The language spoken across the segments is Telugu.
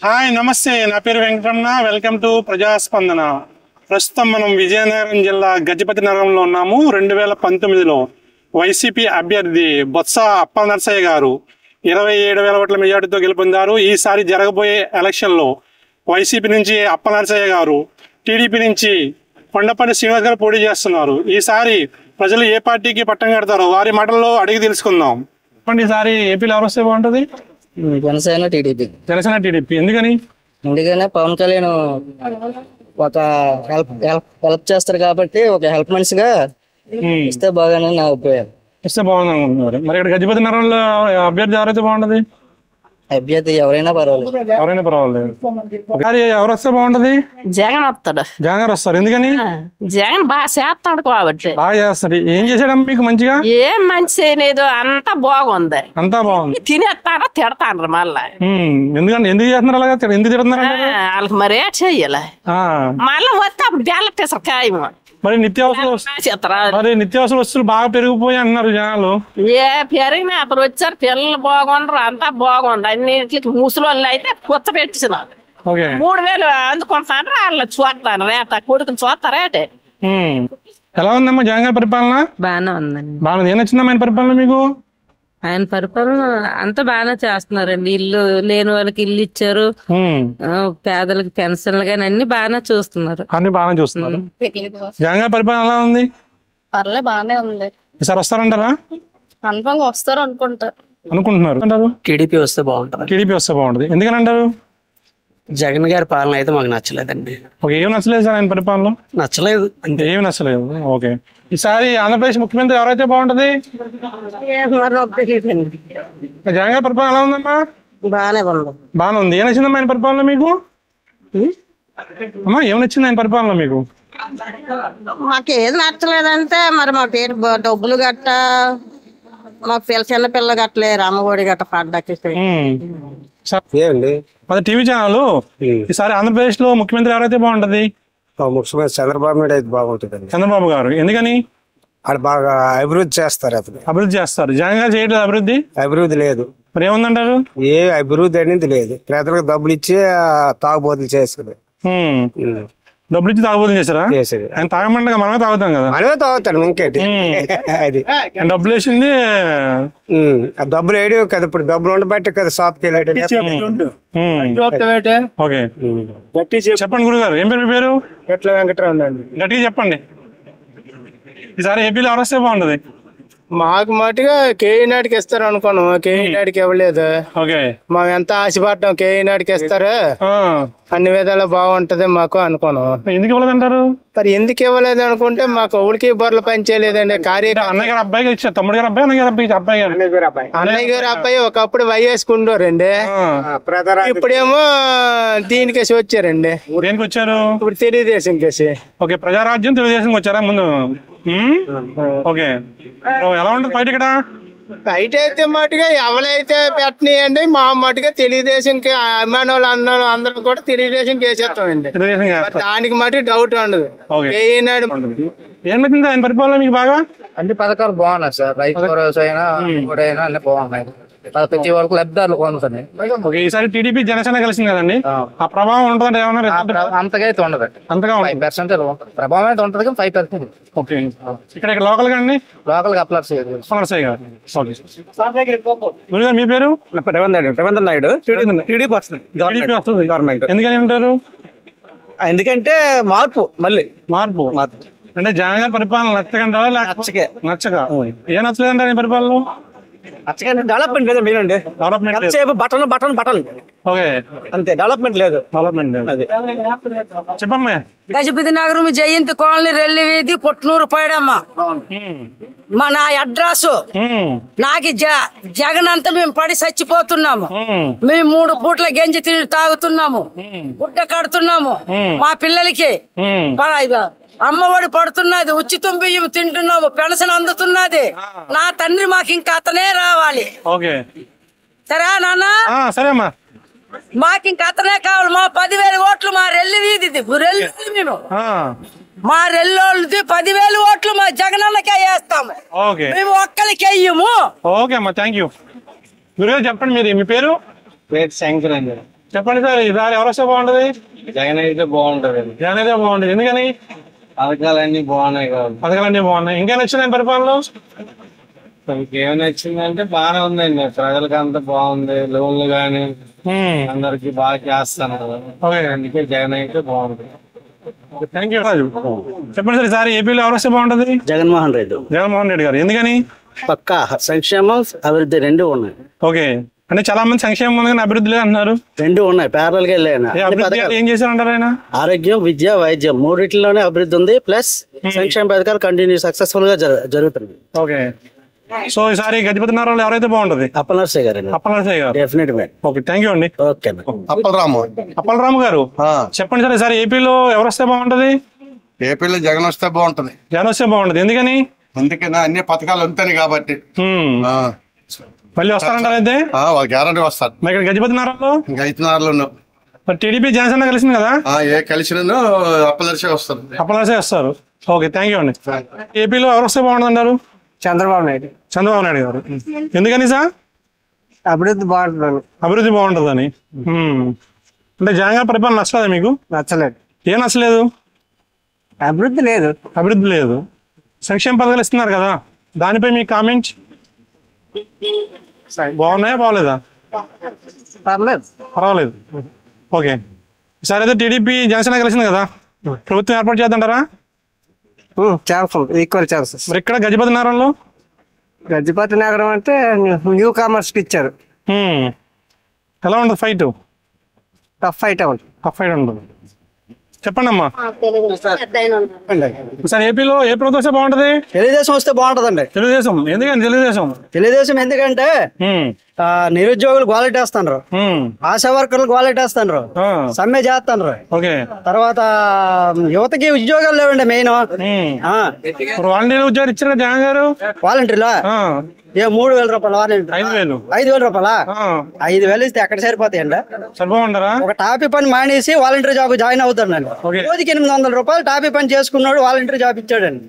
హాయ్ నమస్తే, నా పేరు వెంకటరమణ. Welcome to ప్రజాస్పందన. ప్రస్తుతం మనం విజయనగరం జిల్లా గజపతి నగరంలో ఉన్నాము. 2019లో వైసీపీ అభ్యర్థి బొత్స అప్పలనరసయ్య గారు 27,000 ఓట్ల మెజార్టీతో గెలుపొందారు. ఈసారి జరగబోయే ఎలక్షన్లో వైసీపీ నుంచి అప్పలనరసయ్య గారు, టీడీపీ నుంచి కొండపల్లి శ్రీనివాస్ గారు పోటీ చేస్తున్నారు. ఈసారి ప్రజలు ఏ పార్టీకి పట్టం కడతారో వారి మాటల్లో అడిగి తెలుసుకుందాం. చెప్పండి, ఈసారి ఏపీలో ఎవరు వస్తే బాగుంటుంది? జనసేన టీడీపీ. జనసేన టీడీపీ. ఎందుకని? ఎందుకనే పవన్ కళ్యాణ్ ఒక హెల్ప్ చేస్తారు కాబట్టి ఒక హెల్ప్ మనిషిగా ఇస్తే బాగానే నా అభిప్రాయం. ఇస్తే బాగుంది అనుకుంటున్నారు. మరి ఇక్కడ గజపతి నగరంలో అభ్యర్థి ఎవరైతే బాగుంటది? అభ్యర్థి ఎవరైనా పర్వాలేదు. ఎవరైనా పర్వాలేదు. ఒకసారి ఎవరు వస్తే బాగుంటది? జగన్ వస్తాడు. జగన్ గారు వస్తారు. ఎందుకని? జగన్ బాగా చేస్తాడు కాబట్టి. బాగా చేస్తారు. ఏం చేసాడమ్మా మీకు మంచిగా? ఏం మంచి చేయలేదు, అంతా బాగుంది. అంతా బాగుంది. తినేస్తారా తిడతాండ్రు మళ్ళా. ఎందుకంటే ఎందుకు చేస్తున్నారు అలాగా? ఎందుకు తిడుతున్నారు? వాళ్ళకి మరి ఏ చెయ్యాలి. మళ్ళా వస్తే అప్పుడు బ్యాలెట్ వేసారు ఖాయం. మరి నిత్యావసర వస్తువులు బాగా పెరిగిపోయి అంటున్నారు జనాలు. ఏ పెరిగినా అప్పుడు వచ్చారు, పిల్లలు బాగుండరు, అంతా బాగుంది. అన్నింటికి ముసలి అయితే పుచ్చ పెట్టిన 3,000 అందుకుంటాను. వాళ్ళు చూస్తాను రేట కొడుకుని చూస్తారేటే. ఎలా ఉందమ్మా జగన్ గారి పరిపాలన? బాగానే ఉందండి. బాగా ఏం నచ్చిందమ్మా ఆయన పరిపాలన మీకు? ఆయన పరిపాలన అంతా బాగానే చేస్తున్నారండి. ఇల్లు లేని వాళ్ళకి ఇల్లు ఇచ్చారు, పేదలకు పెన్షన్లు గానీ అన్ని బాగానే చూస్తున్నారు. అన్ని బాగానే చూస్తున్నారు. జగన్ గారి పరిపాలన ఎలా ఉంది? పర్లే బాగానే ఉంది. ఈసారి వస్తారంటారా? కన్ఫర్మ్ వస్తారు అనుకుంటున్నారు. టీడీపీ వస్తే బాగుంటుంది. టీడీపీ వస్తే బాగుంటుంది. ఎందుకని అంటారు? జగన్ గారి పాలన అయితే మాకు నచ్చలేదండి. ఏం నచ్చలేదు సార్ ఆయన పరిపాలన? నచ్చలేదు అంటే ఏమి నచ్చలేదు. ఓకే, ఈసారి ఆంధ్రప్రదేశ్ ముఖ్యమంత్రి ఎవరైతే బాగుంటది? జగన్ గారి పరిపాలన ఎలా ఉందమ్మా? బాగానే ఉంది. ఏం నచ్చిందమ్మా ఆయన పరిపాలన మీకు? అమ్మా ఏం నచ్చింది ఆయన పరిపాలన మీకు? మాకు ఏది నచ్చలేదంటే మరి మా పేరు డబ్బులు గట్ట మాకు చిన్న పిల్ల గట్టలే రామగోడి గట్ట పడ్డాకి. మరి టీవీ ఛానల్ ఈసారి ఆంధ్రప్రదేశ్ లో ముఖ్యమంత్రి ఎవరైతే బాగుంటది? ముఖ్యమంత్రి చంద్రబాబు నాయుడు అయితే బాగుంటుంది. చంద్రబాబు గారు. ఎందుకని? అది బాగా అభివృద్ధి చేస్తారు. అభివృద్ధి చేస్తారు. జగన్ గారు చేయట్లేదు అభివృద్ధి. అభివృద్ధి లేదు. మరి ఏముందంటారు? ఏ అభివృద్ధి అనేది లేదు. పేదలకు డబ్బులు ఇచ్చి తాగుబోతులు చేసుకుని డబ్బులు ఇచ్చి తాగుబోతులు చేశారా? ఆయన తాగమంటే మనమే తాగుతాం కదా. మనమే తాగుతాడు ఇంకేంటి. అది డబ్బులు వేసింది. డబ్బులు వేయడం కదా. ఇప్పుడు డబ్బులు ఉండబట్టి కదా షాప్కి వెళ్ళాడు. ఓకే, చెప్పండి గురుగారు. ఏం పేరు మీ పేరు? ఎట్లా వెంకటరావు అండి. గట్టిగా చెప్పండి. ఈసారి ఏపీలో ఎవరు వస్తే బాగుంటది? మాకు మటుగా కేఈ నాటికి ఇస్తారు అనుకున్నాం. కేఈ నాటికి ఇవ్వలేదు. మేము ఎంత ఆశపడ్డాం కేఈ నాటికి ఇస్తారు, అన్ని విధాలు బాగుంటది మాకు అనుకున్నాం. ఎందుకు ఇవ్వలేదంటారు? మరి ఎందుకు ఇవ్వలేదు అనుకుంటే మాకు ఊరికి బొర్రలు పనిచేయలేదండి. అన్నయ్య గారు అబ్బాయి, తమ్ముడు గారు అబ్బాయి, అన్నయ్య గారు అబ్బాయి ఒకప్పుడు వైఎస్కుండోరండి. ఇప్పుడేమో దీనికేసి వచ్చారండి. దేనికి వచ్చారు? ఇప్పుడు తెలుగుదేశం కేసి. ఓకే, ప్రజారాజ్యం తెలుగుదేశం వచ్చారా ముందు? ఓకే, ఎలా ఉంటుంది ఫైట్ ఇక్కడ? బయట అయితే మటుగా ఎవరైతే పెట్టనియండి, మా మటుగా తెలుగుదేశంకి అభిమానులు అందరూ కూడా తెలుగుదేశంకి వేసేస్తామండి. దానికి మటుకు డౌట్ ఉండదు. ఏనాడు ఏమవుతుంది ఆయన పరిపాలన మీకు బాగా? అన్ని పథకాలు బాగున్నాయి సార్. రైతు భరోసా అయినా అయినా అన్ని బాగున్నాయి. ప్రతి వరకు లబ్ధాలు పొందుతున్నాయి. ఈసారి టీడీపీ జనసేన కలిసింది కదండి, ఆ ప్రభావం ఉంటుందంటే ఏమన్నా? అంతగా అయితే ఉండదు. అంతగా 5% ప్రభావం అయితే ఉంటుంది కానీ 5%. ఓకే, ఇక్కడ లోకల్ గా అండి? లోకల్ గా అప్పలనరసయ్య గారు. మీ పేరు? రేవంత్ నాయుడు. టీడీపీ వస్తుంది. గవర్నమెంట్. ఎందుకని ఉంటారు? ఎందుకంటే మార్పు. మళ్ళీ మార్పు అంటే జగన్ గారి పరిపాలన నచ్చకంటారా? నచ్చక ఏం నచ్చలేదంటే పరిపాలన? డెవలప్మెంట్ లేదు. మీరండి బటన్ ఓకే, అంతే. డెవలప్మెంట్ లేదు. చెప్పమ్మా. గజపతి నగరం జయంతి కాలనీ రెల్లి వీధి కొట్నూరు పైడమ్మ మన అడ్రస్. నాకు జగన్ అంతా మేము పడి చచ్చిపోతున్నాము. మేము 3 పూట్ల గంజి తిని తాగుతున్నాము, గుడ్డ కడుతున్నాము. మా పిల్లలకి అమ్మఒడి పడుతున్నది, ఉచితం బియ్యం తింటున్నాము, పెన్షన్ అందుతున్నది. నా తండ్రి మాకు ఇంకా అతనే రావాలి. సరే నాన్న? సరేమ్మా. మాకు ఇంకా అతనే కావాలి. మా 10,000 ఓట్లు మా రెల్లి వీధిది. మేము మా రెల్లోళ్ళది 10,000 ఓట్లు మా జగనన్నకే వేస్తాము. మేము ఒక్కరికి వెయ్యము. ఓకే అమ్మా, థ్యాంక్ యూ. గురుగారు చెప్పండి, మీ పేరు? శంకర్ అండి. చెప్పండి సార్, ఈసారి ఎవరు వస్తే బాగుంటది? జగన్ అయితే బాగుంటది. జగన్ అయితే బాగుంటది. ఎందుకని? పథకాలన్నీ బాగున్నాయి కాబట్టి. పథకాలన్నీ బాగున్నాయి. ఇంకా నచ్చిందండి పరిపాలన? ఇంకేం నచ్చిందంటే బాగానే ఉందండి, ప్రజలకి అంతా బాగుంది. లోన్లు గానీ అందరికి బాగా చేస్తాను. అందుకే జగన్ అయితే బాగుంటుంది. Thank you. చెప్పండి సార్, ఈసారి ఏపీలో ఎవరు వస్తే బాగుంటది? జగన్మోహన్ రెడ్డి. జగన్మోహన్ రెడ్డి గారు. ఎందుకని? పక్కా సంక్షేమం అభివృద్ధి రెండు ఉన్నాయి. ఓకే, అంటే చాలా మంది సంక్షేమం ఉంది కానీ అభివృద్ధి లేదు అంటున్నారు. రెండు ఉన్నాయి, ప్యారల్ గా వెళ్ళాయి. ఏం చేశారంటారు ఆయన? ఆరోగ్యం, విద్య, వైద్యం మూడిట్లోనే అభివృద్ధి ఉంది. ప్లస్ సంక్షేమ పథకాలు కంటిన్యూ సక్సెస్ఫుల్ గా జరుగుతుంది. ఓకే, సో ఈసారి గజపతి నగరంలో ఎవరైతే బాగుంటది? అప్పలనరసయ్య గారు. అప్పలనరసయ్య గారు. డెఫినెట్. ఓకే, థ్యాంక్ యూ అండి. ఓకే. అప్పలరాము గారు, చెప్పండి సార్, ఈసారి ఏపీలో ఎవరు వస్తే బాగుంటది? ఏపీలో జగన్ వస్తే బాగుంటది. జగన్ వస్తే బాగుంటది. ఎందుకని? అందుకని అన్ని పథకాలు ఉంటాయి కాబట్టి. మళ్ళీ వస్తారంటారు అయితే? గ్యారంటీ వస్తారు. మరి ఇక్కడ గజపతి నగరంలో? గజపతినగరంలో మరి టీడీపీ జనసేన కలిసింది కదా? కలిసిన అప్పలనరసయ్య వస్తారు. అప్పలనరసయ్య వస్తారు. ఓకే, థ్యాంక్ యూ అండి. ఏపీలో ఎవరు వస్తే బాగుంటుంది అంటారు? చంద్రబాబు నాయుడు. చంద్రబాబు నాయుడు గారు. ఎందుకని సార్? అభివృద్ధి బాగుంటుంది. అభివృద్ధి బాగుంటుందని. అంటే జగన్ గారి పరిపాలన నచ్చలేదా మీకు? నచ్చలేదు. ఏం నచ్చలేదు? అభివృద్ధి లేదు. అభివృద్ధి లేదు. సంక్షేమ పథకాలు ఇస్తున్నారు కదా, దానిపై మీ కామెంట్? బాగున్నాయా బాగలేదా? పర్లేదు. పర్వాలేదు. ఓకే, ఈసారి అయితే టీడీపీ జనసేన కలిసింది కదా, ప్రభుత్వం ఏర్పాటు చేద్దంటారా? Chances, equal chances. మరి ఇక్కడ గజపతి నగరంలో? గజపతి నగరం అంటే న్యూ కామర్స్ కి ఇచ్చారు. ఎలా ఉంటుంది ఫైట్? టఫ్ ఫైట్ ఉంటుంది. టఫ్ ఫైట్ ఉంటుంది. చెప్పండి అమ్మా. సార్, ఏపీలో ఏ ప్రభుత్వం వస్తే బాగుంటది? తెలుగుదేశం వస్తే బాగుంటదండి. తెలుగుదేశం. ఎందుకని తెలుగుదేశం ఎందుకంటే నిరుద్యోగులు గోలెట్టేస్తాను, ఆశా వర్కర్లు గోలెట్టేస్తాను, సమ్మె చేస్తాను. ఓకే, తర్వాత యువతకి ఉద్యోగాలు లేవండి మెయిన్. వాలంటీర్ ఉద్యోగాలు ఇచ్చారు జగన్ గారు. వాలంటీర్లా 3,000 రూపాయలు వాలంటీర్. 5,000 రూపాయలా? 5,000 ఇస్తే ఎక్కడ సరిపోతాయండి? సరిపోమంటారా? ఒక టాపీ పని మానేసి వాలంటీర్ జాబ్ జాయిన్ అవుతాడండి. రోజుకి 800 రూపాయలు టాపీ పని చేసుకున్నాడు, వాలంటీర్ జాబ్ ఇచ్చాడండి.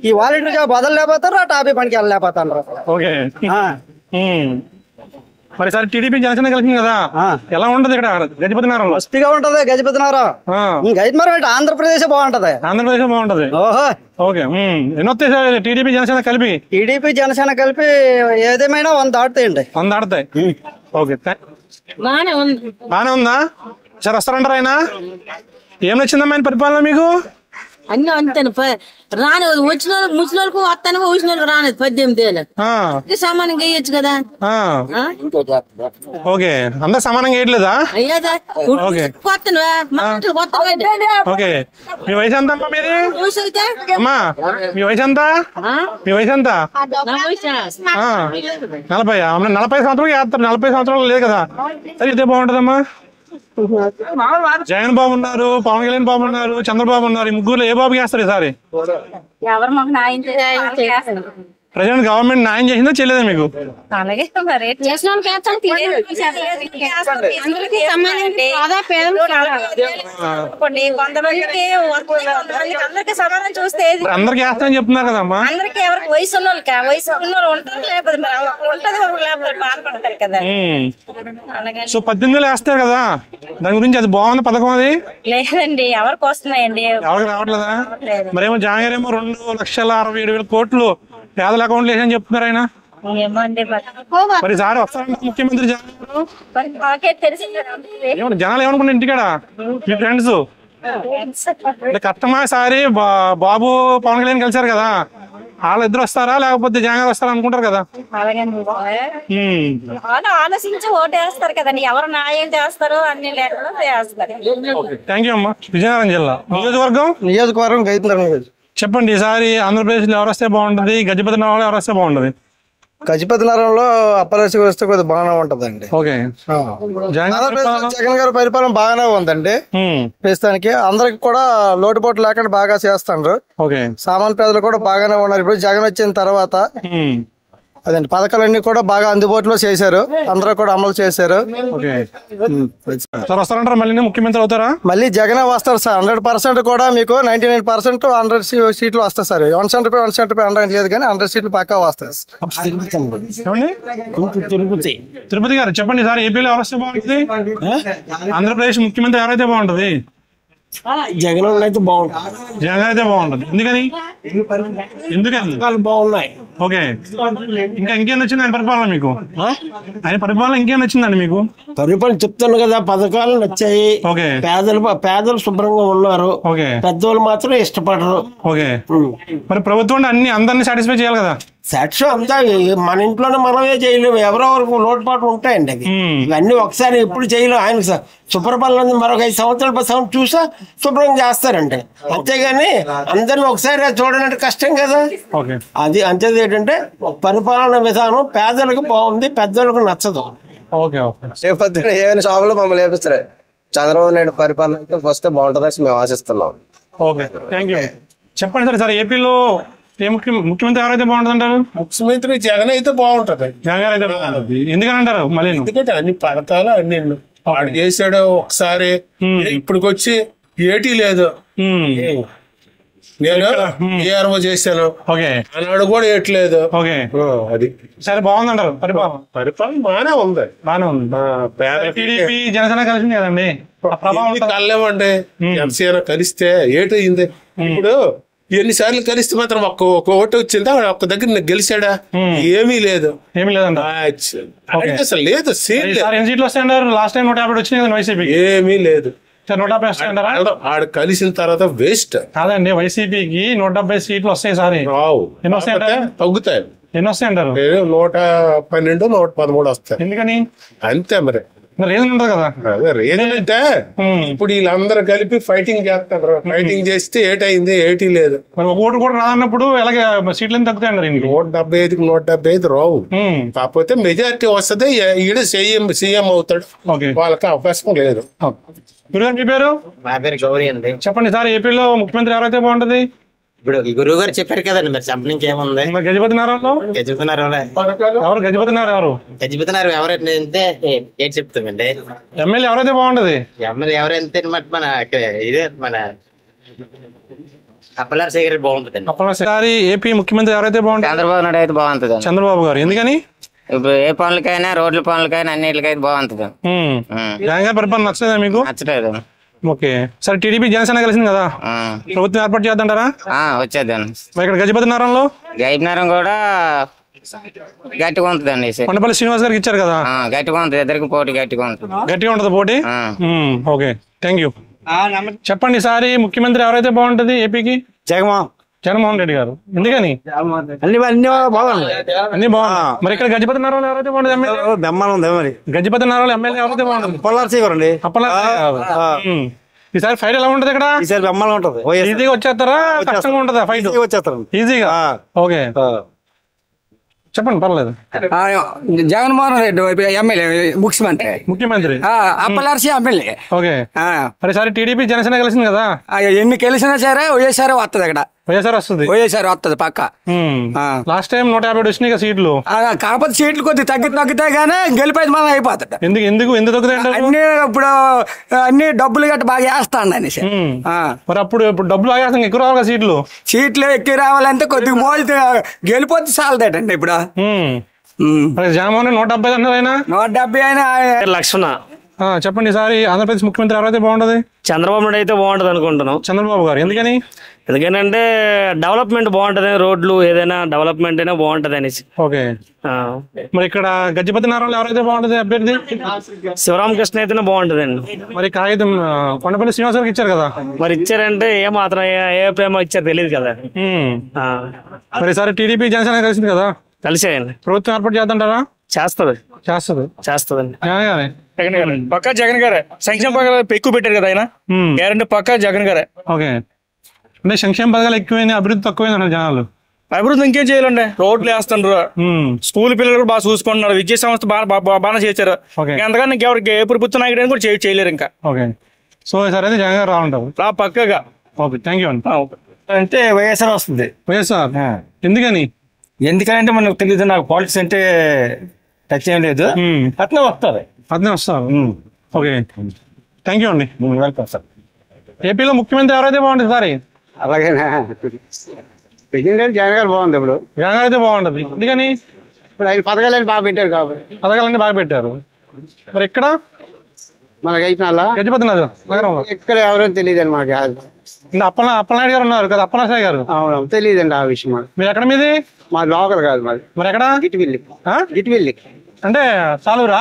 ఈ వాలంటీర్ జాబ్ వదలలేకపోతారు, ఆ టాపీ పనికి వెళ్ళలేకపోతాను. ఓకే, మరి సార్ టీడీపీ జనసేన కలిసింది కదా, ఎలా ఉంటది ఇక్కడ గజపతి నగరంలో? మస్తుగా ఉంటది గజపతి నగరం. గజపతి నగరం ఆంధ్రప్రదేశ్ బాగుంటది. ఆంధ్రప్రదేశ్ బాగుంటది. ఓహో, ఓకే. ఎన్ని వస్తాయి సార్ టీడీపీ జనసేన కలిపి? టీడీపీ జనసేన కలిపి ఏదేమైనా 100 దాటుతాయండి. 100 దాటుతాయి. ఓకే, బానే ఉందా సార్? వస్తారంటారా ఆయన? ఏం నచ్చిందమ్మా ఆయన పరిపాలన మీకు? అన్ని అంతేను. రాని వచ్చిన వాళ్ళకి ముసిన వాళ్ళకు వస్తాను, వచ్చిన వాళ్ళకి రాలేదు. 18 ఏళ్ళు సమానంగా వేయచ్చు కదా. ఓకే, అందరు సమానంగా వేయట్లేదా? ఓకే, మీ వయసు ఎంత అమ్మా మీది? అమ్మా మీ వయసు ఎంత? మీ వయసు ఎంత? 40. 40 సంవత్సరాలు వేస్తారు. 40 సంవత్సరాలు లేదు కదా. సరే, ఇదే బాగుంటదమ్మా. జగన్ బాబు ఉన్నారు, పవన్ కళ్యాణ్ బాబు ఉన్నారు, చంద్రబాబు ఉన్నారు. ఈ ముగ్గురు ఏ బాబు చేస్తారు ఈసారి? ప్రజెంట్ గవర్నమెంట్ న్యాయం చేసిందా చేయలేదా మీకు? అందరికి వేస్తామని చెప్తున్నారు కదమ్మా. సో 18 వేస్తారు కదా, దాని గురించి అది బాగుంది పథకం. అది లేదండి, ఎవరికి వస్తున్నాయండి? ఎవరికి రావట్లేదా? మరేమో జగన్ గారు ఏమో 2,67,000 కోట్లు పేదల అకౌంట్లు వేసని చెప్తున్నారు ఆయన. మరి సార్ వస్తారంట ముఖ్యమంత్రి జగన్ గారు. జనాలు ఏమనుకుంటే ఇంటికాడ మీ ఫ్రెండ్స్ కష్టమా సారి బాబు పవన్ కళ్యాణ్ కలిసారు కదా, వాళ్ళిద్దరు వస్తారా లేకపోతే జగన్ గారు వస్తారా అనుకుంటారు కదా. ఆలోచించి ఓటు వేస్తారు కదండి, ఎవరు న్యాయం చేస్తారు అన్ని లేకుండా చేస్తారు. థ్యాంక్ యూ అమ్మా. విజయనగరం జిల్లా నియోజకవర్గం గజపతి. చెప్పండి, ఈసారి ఆంధ్రప్రదేశ్ లో ఎవరు వస్తే బాగుంటది? గజపతి నగరంలో ఎవరు వస్తే బాగుంటది? గజపతి నగరంలో అప్పలనరసయ్య వస్తే కొద్దిగా బాగానే ఉంటదండి. ఓకే, జగన్ గారి పరిపాలన బాగానే ఉందండి. ప్రస్తుతానికి అందరికి కూడా లోటుపోటు లేకుండా బాగా చేస్తాండ్రు. ఓకే, సామాన్య ప్రజలు కూడా బాగానే ఉన్నారు. ఇప్పుడు జగన్ వచ్చిన తర్వాత అదండి పథకాలన్నీ కూడా బాగా అందుబాటులో చేశారు, అందరూ కూడా అమలు చేశారు. సార్ వస్తారంటారా మళ్ళీ ముఖ్యమంత్రి అవుతారా? మళ్ళీ జగన్ వస్తారు సార్. 100% కూడా మీకు 99% 100 సీట్లు వస్తాయి సార్. 100% అనడానికి లేదు కానీ 100 సీట్లు పక్కా వస్తాయి. తిరుపతి గారు చెప్పండి సార్, ఏపీలో ఎవరు వస్తే బాగుంటుంది? ఆంధ్రప్రదేశ్ ముఖ్యమంత్రి ఎవరైతే బాగుంటది? జగన్ అయితే బాగుంటుంది. జగన్ అయితే బాగుంటది. ఎందుకని? బాగున్నాయి. ఓకే, ఇంకా ఇంకేం నచ్చింది ఆయన పరిపాలన మీకు? ఆయన పరిపాలన ఇంకేం నచ్చిందండి మీకు? పరిపాలన చెప్తాను కదా, పథకాలు నచ్చాయి. ఓకే, పేదలు శుభ్రంగా ఉన్నారు. ఓకే, పెద్దవాళ్ళు మాత్రం ఇష్టపడరు. ఓకే, మరి ప్రభుత్వం అందరినీ సాటిస్ఫై చేయాలి కదా? సాటిస్ఫై అంతా మన ఇంట్లోనే మనమే చేయలేము, ఎవరెవరికి లోటుపాట్లు ఉంటాయండి. అవి ఇవన్నీ ఒకసారి ఎప్పుడు చేయలేము. ఆయన సుప్రపాలన మరొక 5 సంవత్సరాలు 10 సంవత్సరాలు చూసా శుభ్రం చేస్తారండి, అంతేగాని అందరిని ఒకసారి చూడనంటే కష్టం కదా. అది అంతేది ఏంటంటే పరిపాలన విధానం పేదలకు బాగుంది, పెద్దలకు నచ్చదు. ఏమైనా షాపులో మమ్మల్ని వేపిస్తారు. చంద్రబాబు నాయుడు పరిపాలన వస్తే బాగుంటుందని మేము ఆశిస్తున్నాం. Okay, thank you. చెప్పండి సార్, ఏపీలో ముఖ్యమంత్రి ఎవరైతే బాగుంటుంది అంటారు? ముఖ్యమంత్రి జగన్ అయితే బాగుంటది. జగన్ అయితే బాగుంటుంది ఎందుకని అంటారు? మళ్ళీ ఎందుకంటే అన్ని పథకాలు అన్ని వాడు చేశాడు ఒకసారి, ఇప్పటికొచ్చి ఏటీ లేదు. నేను ఏఆర్ఓ చేశాను, అన్నాడు కూడా ఏట్లేదు. అది సరే బాగుందంటారు పరిపాలన? పరిపాలన బాగానే ఉంది. టీడీపీ జనసేన కలిసింది కదండి, కలలేమండి. జనసేన కలిస్తే ఏటయింది? ఇప్పుడు ఎన్నిసార్లు కలిస్తే మాత్రం ఒక్క ఓటు వచ్చిందా? ఒక్క దగ్గర గెలిచాడా? ఏమీ లేదు, ఏమీ లేదంట. అసలు లేదు. ఎన్ని సీట్లు వస్తాయంటారు? లాస్ట్ టైం 150 వచ్చినాయి వైసీపీ. ఏమీ లేదు. 150 వస్తాయంటారా? ఆడు కలిసిన తర్వాత వేస్ట్ కాదండి, వైసీపీకి 170 సీట్లు వస్తాయి సారి. రావు, ఎన్ని వస్తాయంటారు? తగ్గుతాయి. ఎన్ని వస్తాయంటారు? 112 113 వస్తాయి. ఎందుకని? అంతే మరి, రీజన్ ఉంటుంది కదా. అదే రీజన్ అంటే ఇప్పుడు వీళ్ళందరూ కలిపి ఫైటింగ్ చేస్తారు. ఫైటింగ్ చేస్తే ఏటైంది? ఏటీ లేదు. మరి ఒక ఓటు కూడా రానప్పుడు ఎలాగే సీట్లు ఎంత తగ్గుతాయండి? 175కి 175 రావు. కాకపోతే మెజారిటీ వస్తుంది, ఈడ సీఎం అవుతాడు. వాళ్ళకి అవకాశం లేదు. మీ పేరు? మా పేరు గౌరీ అండి. చెప్పండి సార్, ఏపీలో ముఖ్యమంత్రి ఎవరైతే బాగుంటది? ఇప్పుడు గురువు గారు చెప్పారు కదండి, మరి చెప్పడానికి ఏముంది? గజపతి నారాయణలో ఎవరు? గజపతి నారాయణ ఎవరంటే ఏంటి చెప్తామండి? ఎమ్మెల్యే ఎవరైతే బాగుంటది? ఎమ్మెల్యే ఎవరైతే మన ఇదే మన అప్పలరాజు బాగుంటుంది. ఏపీ ముఖ్యమంత్రి ఎవరైతే బాగుంటుంది? చంద్రబాబు నాయుడు అయితే బాగుంటుంది. చంద్రబాబు గారు ఎందుకని? ఇప్పుడు ఏ పనులకైనా, రోడ్ల పనులకైనా అన్నిటికైతే బాగుంటుంది. జగన్ గారి పరిపాలన నచ్చలేదా మీకు? నచ్చలేదు. ఓకే, సరే టీడీపీ జనసేన కలిసింది కదా, ప్రభుత్వం ఏర్పాటు చేద్దంటారా? వచ్చేద్దాం. ఇక్కడ గజపతి నారాయణలో కూడా గట్టిగా ఉంటుందండి. కొండపల్లి శ్రీనివాస్ గారికి ఇచ్చారు కదా, గట్టిగా ఉంటుంది. ఇద్దరికి పోటీ గట్టిగా ఉంటుంది. గట్టిగా ఉంటుంది పోటీ. Okay, thank you. చెప్పండి సారి, ముఖ్యమంత్రి ఎవరైతే బాగుంటది ఏపీకి? జగన్మోహన్ రెడ్డి గారు. ఎందుకని? అన్ని బాగుంది. అన్ని బాగుంది. మరి ఇక్కడ గజపతి నారాయణ ఎవరైతే బాగుంటుంది? ఎమ్మెల్యే గజపతి నారాయణ ఎమ్మెల్యే ఎవరైతే బాగుంటుంది? ఈసారి ఫైట్ ఎలా ఉంటది ఇక్కడ? ఈసారి బ్రహ్మాండం ఉంటది. ఈజీగా వచ్చేస్తారా? కష్టంగా ఉంటదా ఫైట్? వచ్చేస్తారు ఈజీగా. ఓకే, చెప్పండి, పర్లేదు. జగన్మోహన్ రెడ్డి ఎమ్మెల్యే, ముఖ్యమంత్రి అప్పలర్సి ఎమ్మెల్యే. ఓకే, మరి సరే టీడీపీ జనసేన కలిసింది కదా, ఎన్ని కలిసినా సరే వైఎస్ఆర్ వస్తుంది. ఇక్కడ వైఎస్ఆర్ వస్తుంది. వైఎస్ఆర్ వస్తుంది పక్క. లాస్ట్ టైం 150 వచ్చినాయి సీట్లు. కాకపోతే సీట్లు కొద్దిగా తగ్గుతాయి కానీ గెలిపేది మనం అయిపోతాడు. ఎందుకు తగ్గుతాయి? అన్ని ఇప్పుడు అన్ని డబ్బులు గట్ట బాగా వేస్తాండి అనేసి. మరి అప్పుడు డబ్బులు బాగా వేస్తాం, ఎక్కువ రావాలి సీట్లు ఎక్కువ రావాలంటే కొద్దిగా మోజు గెలిపోతే చాలదేటండి. ఇప్పుడు జగన్మోహన్ 170 అన్నారు. ఆయన 170 అయినా. లక్ష్మణ చెప్పండి ఈసారి ఆంధ్రప్రదేశ్ ముఖ్యమంత్రి ఎవరైతే బాగుంటది? చంద్రబాబు నాయుడు అయితే బాగుంటది అనుకుంటున్నాం. చంద్రబాబు గారు ఎందుకని? ఎందుకంటే డెవలప్మెంట్ బాగుంటది, రోడ్లు ఏదైనా డెవలప్మెంట్ అయినా బాగుంటది అనేసి. ఓకే, మరి ఇక్కడ గజపతి నారాయణ ఎవరైతే బాగుంటది అభ్యర్థి? శివరామకృష్ణ అయితేనే బాగుంటదండి. మరి కాగితం కొండపల్లి శ్రీనివాస్ గారికి ఇచ్చారు కదా, మరి ఇచ్చారంటే ఏ మాత్రం ఏ ప్రేమ ఇచ్చారు తెలియదు కదా. మరి సరే టీడీపీ జనసేన కలిసింది కదా, కలిసేయండి. ప్రభుత్వం ఏర్పాటు చేద్దంటారా? చేస్తుందండి. పక్కా జగన్ గారే. సంక్షేమ పథకాలు ఎక్కువ పెట్టారు కదా ఆయన, గ్యారంటీ పక్కా జగన్ గారే. ఓకే, అంటే సంక్షేమ పథకాలు ఎక్కువైనా అభివృద్ధి తక్కువైంది జనాలు. అభివృద్ధి ఇంకేం చేయాలండి, రోడ్లు వేస్తున్నారు, స్కూల్ పిల్లలు కూడా బాగా చూసుకుంటున్నారు, విద్యా సంస్థ బాగా చేశారు. అంతకన్నా ఎవరికి ఏ ప్రభుత్వ నాయకుడు కూడా చేయలేరు ఇంకా. ఓకే, సో సరే జగన్ గారు రావుంటారు పక్కగా. ఓకే, థ్యాంక్ యూ అండి. అంటే వైఎస్ఆర్ వస్తుంది. వైఎస్ఆర్ ఎందుకని? ఎందుకంటే మనకు తెలియదు, నాకు పాలిటిక్స్ అంటే టచ్ ఏం లేదు. అట్నే వస్తారు. ఓకే, థ్యాంక్ యూ అండి. Welcome sir. ఏపీలో ముఖ్యమంత్రి ఎవరైతే బాగుంటుంది సార్? అలాగేనా, ప్రెసిడెంట్ జగన్ గారు బాగుంది. ఇప్పుడు జగన్ గారు అయితే బాగుంటుంది. ఎందుకని? ఇప్పుడు ఆయన పథకాలన్నీ బాగా పెట్టారు కాబట్టి. పథకాలన్నీ బాగా పెట్టారు. మరి ఇక్కడ మనకి అయిపోయినా గజపతి నగరంలో ఇక్కడ ఎవరో తెలియదండి మాకు. అప్పలనాయుడు గారు ఉన్నారు కదా, అప్పలనాయుడు గారు. అవును, తెలియదండి ఆ విషయం. మీరు ఎక్కడ మీది? మా లోకల్ కాదు మాది. మరి ఎక్కడ? గిట్టివెల్లి అంటే సాలూరా?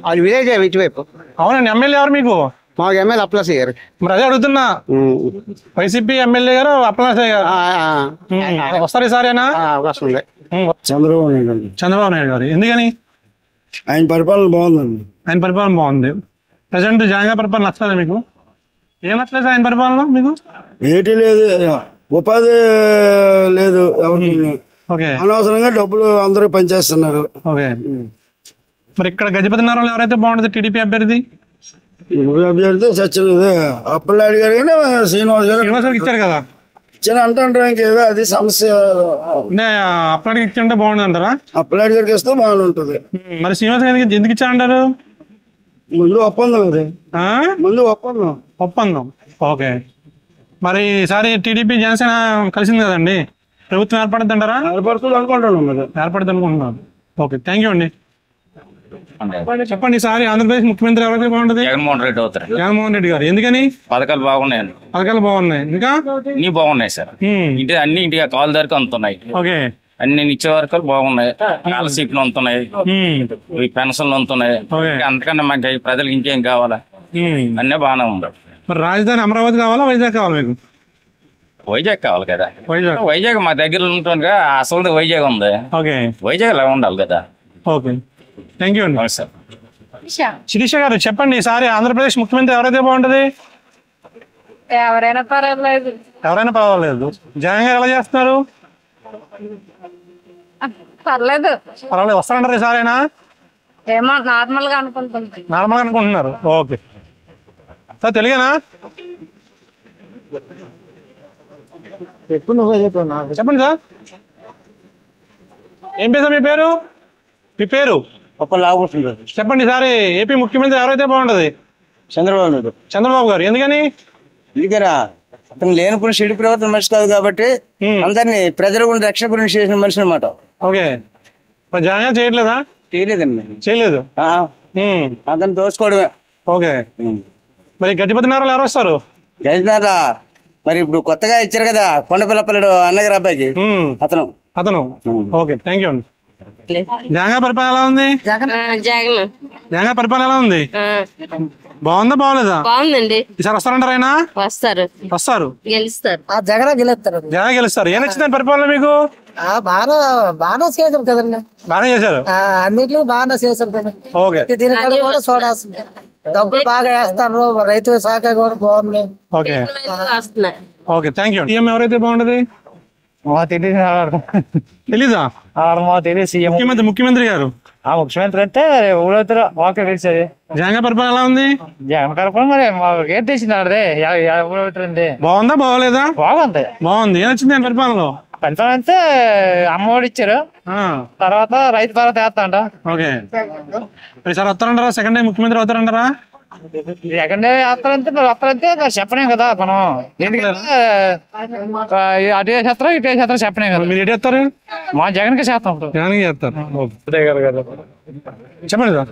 అది విలేజ్ ఇటువైపు. అవునండి. ఎమ్మెల్యే ఎవరు మీకు? మాకు ఎమ్మెల్యే అప్పలసయ్య గారు. మరి అదే అడుగుతున్నా, వైసీపీ ఎమ్మెల్యే గారు అప్పలనాయుడు గారు వస్తారు ఈసారేనా? అవకాశం ఉంది. చంద్రబాబు నాయుడు గారు. ఎందుకని? ఆయన పరిపాలన బాగుందండి. ఆయన పరిపాలన బాగుంది. ప్రజెంట్ జగన్ గారి పరిపాలన నచ్చలేదు మీకు? ఏం నచ్చలేదు ఆయన పరిపాలన మీకు? ఏటి లేదు, ఉపాధి లేదు ఎవరికి. అనవసరంగా డబ్బులు అందరూ పనిచేస్తున్నారు. ఓకే, మరి ఇక్కడ గజపతి నగరంలో ఎవరైతే బాగుంటుంది? టీడీపీ అభ్యర్థి అభ్యర్థి సత్యలేదు. అప్పలనాయుడు గారు కానీ శ్రీనివాస్ గారు ఇచ్చారు కదా. ఇచ్చాను అంటారు, ఇంకేదో అది సమస్య. అప్పలనాయుడు ఇచ్చింటే బాగుంటుంది అంటారా? అప్పలనాయుడు గారికి ఇస్తే బాగుంటుంది. మరి శ్రీనివాస్ గారికి ఎందుకు ఇచ్చారంటారు? ముందు ఒప్పందం అది. ముందు ఒప్పందం. ఓకే, మరి ఈసారి టీడీపీ జనసేన కలిసింది కదండి, ప్రభుత్వం ఏర్పడుతుంది అంటారా? ఏర్పడుతుంది అనుకుంటున్నాను. ఓకే, థ్యాంక్ యూ అండి. చెప్పండి, ఈసారి ఆంధ్రప్రదేశ్ ముఖ్యమంత్రి ఎవరైతే బాగుంటుంది? జగన్మోహన్ రెడ్డి అవుతారు. జగన్మోహన్ రెడ్డి గారు. ఎందుకని? పథకాలు బాగున్నాయండి. పథకాలు బాగున్నాయి. ఇంకా అన్ని బాగున్నాయి సార్. అన్ని ఇంటికి కాలు ధరకు అందుతున్నాయి. ఓకే, అన్ని నిత్య వర్గాలు బాగున్నాయి. స్కాలర్షిప్లు అందుతున్నాయి, పెన్షన్లు అందుతున్నాయి. అంతకన్నా మాకు ప్రజలకు ఇంకేం కావాలా? అన్నీ బాగానే ఉంది. మరి రాజధాని అమరావతి కావాలా, వైజాగ్ కావాలా మీకు? వైజాగ్ కావాలి కదా. వైజాగ్ మా దగ్గర ఉంటుంది, అసలు వైజాగ్ ఉంది. వైజాగ్ లా ఉండాలి కదా. ఓకే, థ్యాంక్ యూ అండి. సార్ శిరీష గారు చెప్పండి, ఈసారి ఆంధ్రప్రదేశ్ ముఖ్యమంత్రి ఎవరైతే బాగుంటది? ఎవరైనా పర్వాలేదు. ఎవరైనా పర్వాలేదు. జగన్ గారు ఎలా చేస్తున్నారు? పర్లేదు. వస్తారంటారు ఈసారైనా? ఏమో నార్మల్ గా అనుకుంటుంది. నార్మల్ గా అనుకుంటున్నారు. ఓకే సార్, తెలుగేనా? చెప్పండి సార్. ఏం పేరు మీ పేరు? మీ పేరు చెప్పండి. ఈసారి ఏపీ ముఖ్యమంత్రి ఎవరైతే బాగుంటది? చంద్రబాబు గారు. ఎందుకని? అతను లేనిపోయిన చెడు ప్రవర్తన మనిషి కాదు కాబట్టి అందరినీ ప్రజల గురించి రక్షణ గురించి చేసిన మనిషి అనమాట. ఓకే, జగన్ చేయట్లేదా? చేయలేదండి. చేయలేదు. అతను దోచుకోవడమే. ఓకే, మరి గజపతి నగరంలో ఎవరు వస్తారు? గజనగర మరి ఇప్పుడు కొత్తగా ఇచ్చారు కదా కొండపిల్లపల్లి అన్నగారి అబ్బాయికి, అతను. ఓకే, థ్యాంక్ యూ అండి. జగన్ పరిపాలన ఎలా ఉంది? జగన్ పరిపాలన ఎలా ఉంది? బాగుందా బాగోలేదా? బాగుందండి. ఈసారి వస్తారంటారు ఆయన? వస్తారు. గెలుస్తారు. జగన్ గెలుస్తారు. జగన్ గెలుస్తారు. ఏం నచ్చింది పరిపాలన మీకు? బాగా చేశారు కదండి. బాగానే చేశారు. అన్నిట్లో బాగా చేశారు కదా. ఓకే, దీనికంటే కూడా చూడాల్సింది. డబ్బులు బాగా వేస్తారు. రైతు శాఖ కూడా బాగుంది. Okay, okay, thank you. CM ఎవరైతే బాగుంటది? తెలీదా? ముఖ్యమంత్రి గారు. ముఖ్యమంత్రి అంటే ఊళ్ళో వాకే తెలిసేది. జగన్ పరిపాలన ఎలా ఉంది? జగన్ పరిపాలన మరి ఏం తెలిసింది? బాగుందా బాగోలేదా? బాగుంది. ఏం వచ్చింది పరిపాలనలో? పరిపాలన అంటే అమ్మఒడి ఇచ్చారు, తర్వాత రైతు భరోసా వేస్తా. ఓకే, ఈసారి వస్తారంటారా? సెకండ్ టైం ముఖ్యమంత్రి అవుతారంటారా? సెకండ్ వస్తారంటే చెప్పలేం కదా మనం. ఎందుకంటే అటు చేస్తారు ఇటు చేస్తారు చెప్పలేం కదా. మీరు ఎటు చేస్తారు? మా జగన్కి చేస్తాం. జగన్కి చేస్తారు. చెప్పండి సార్,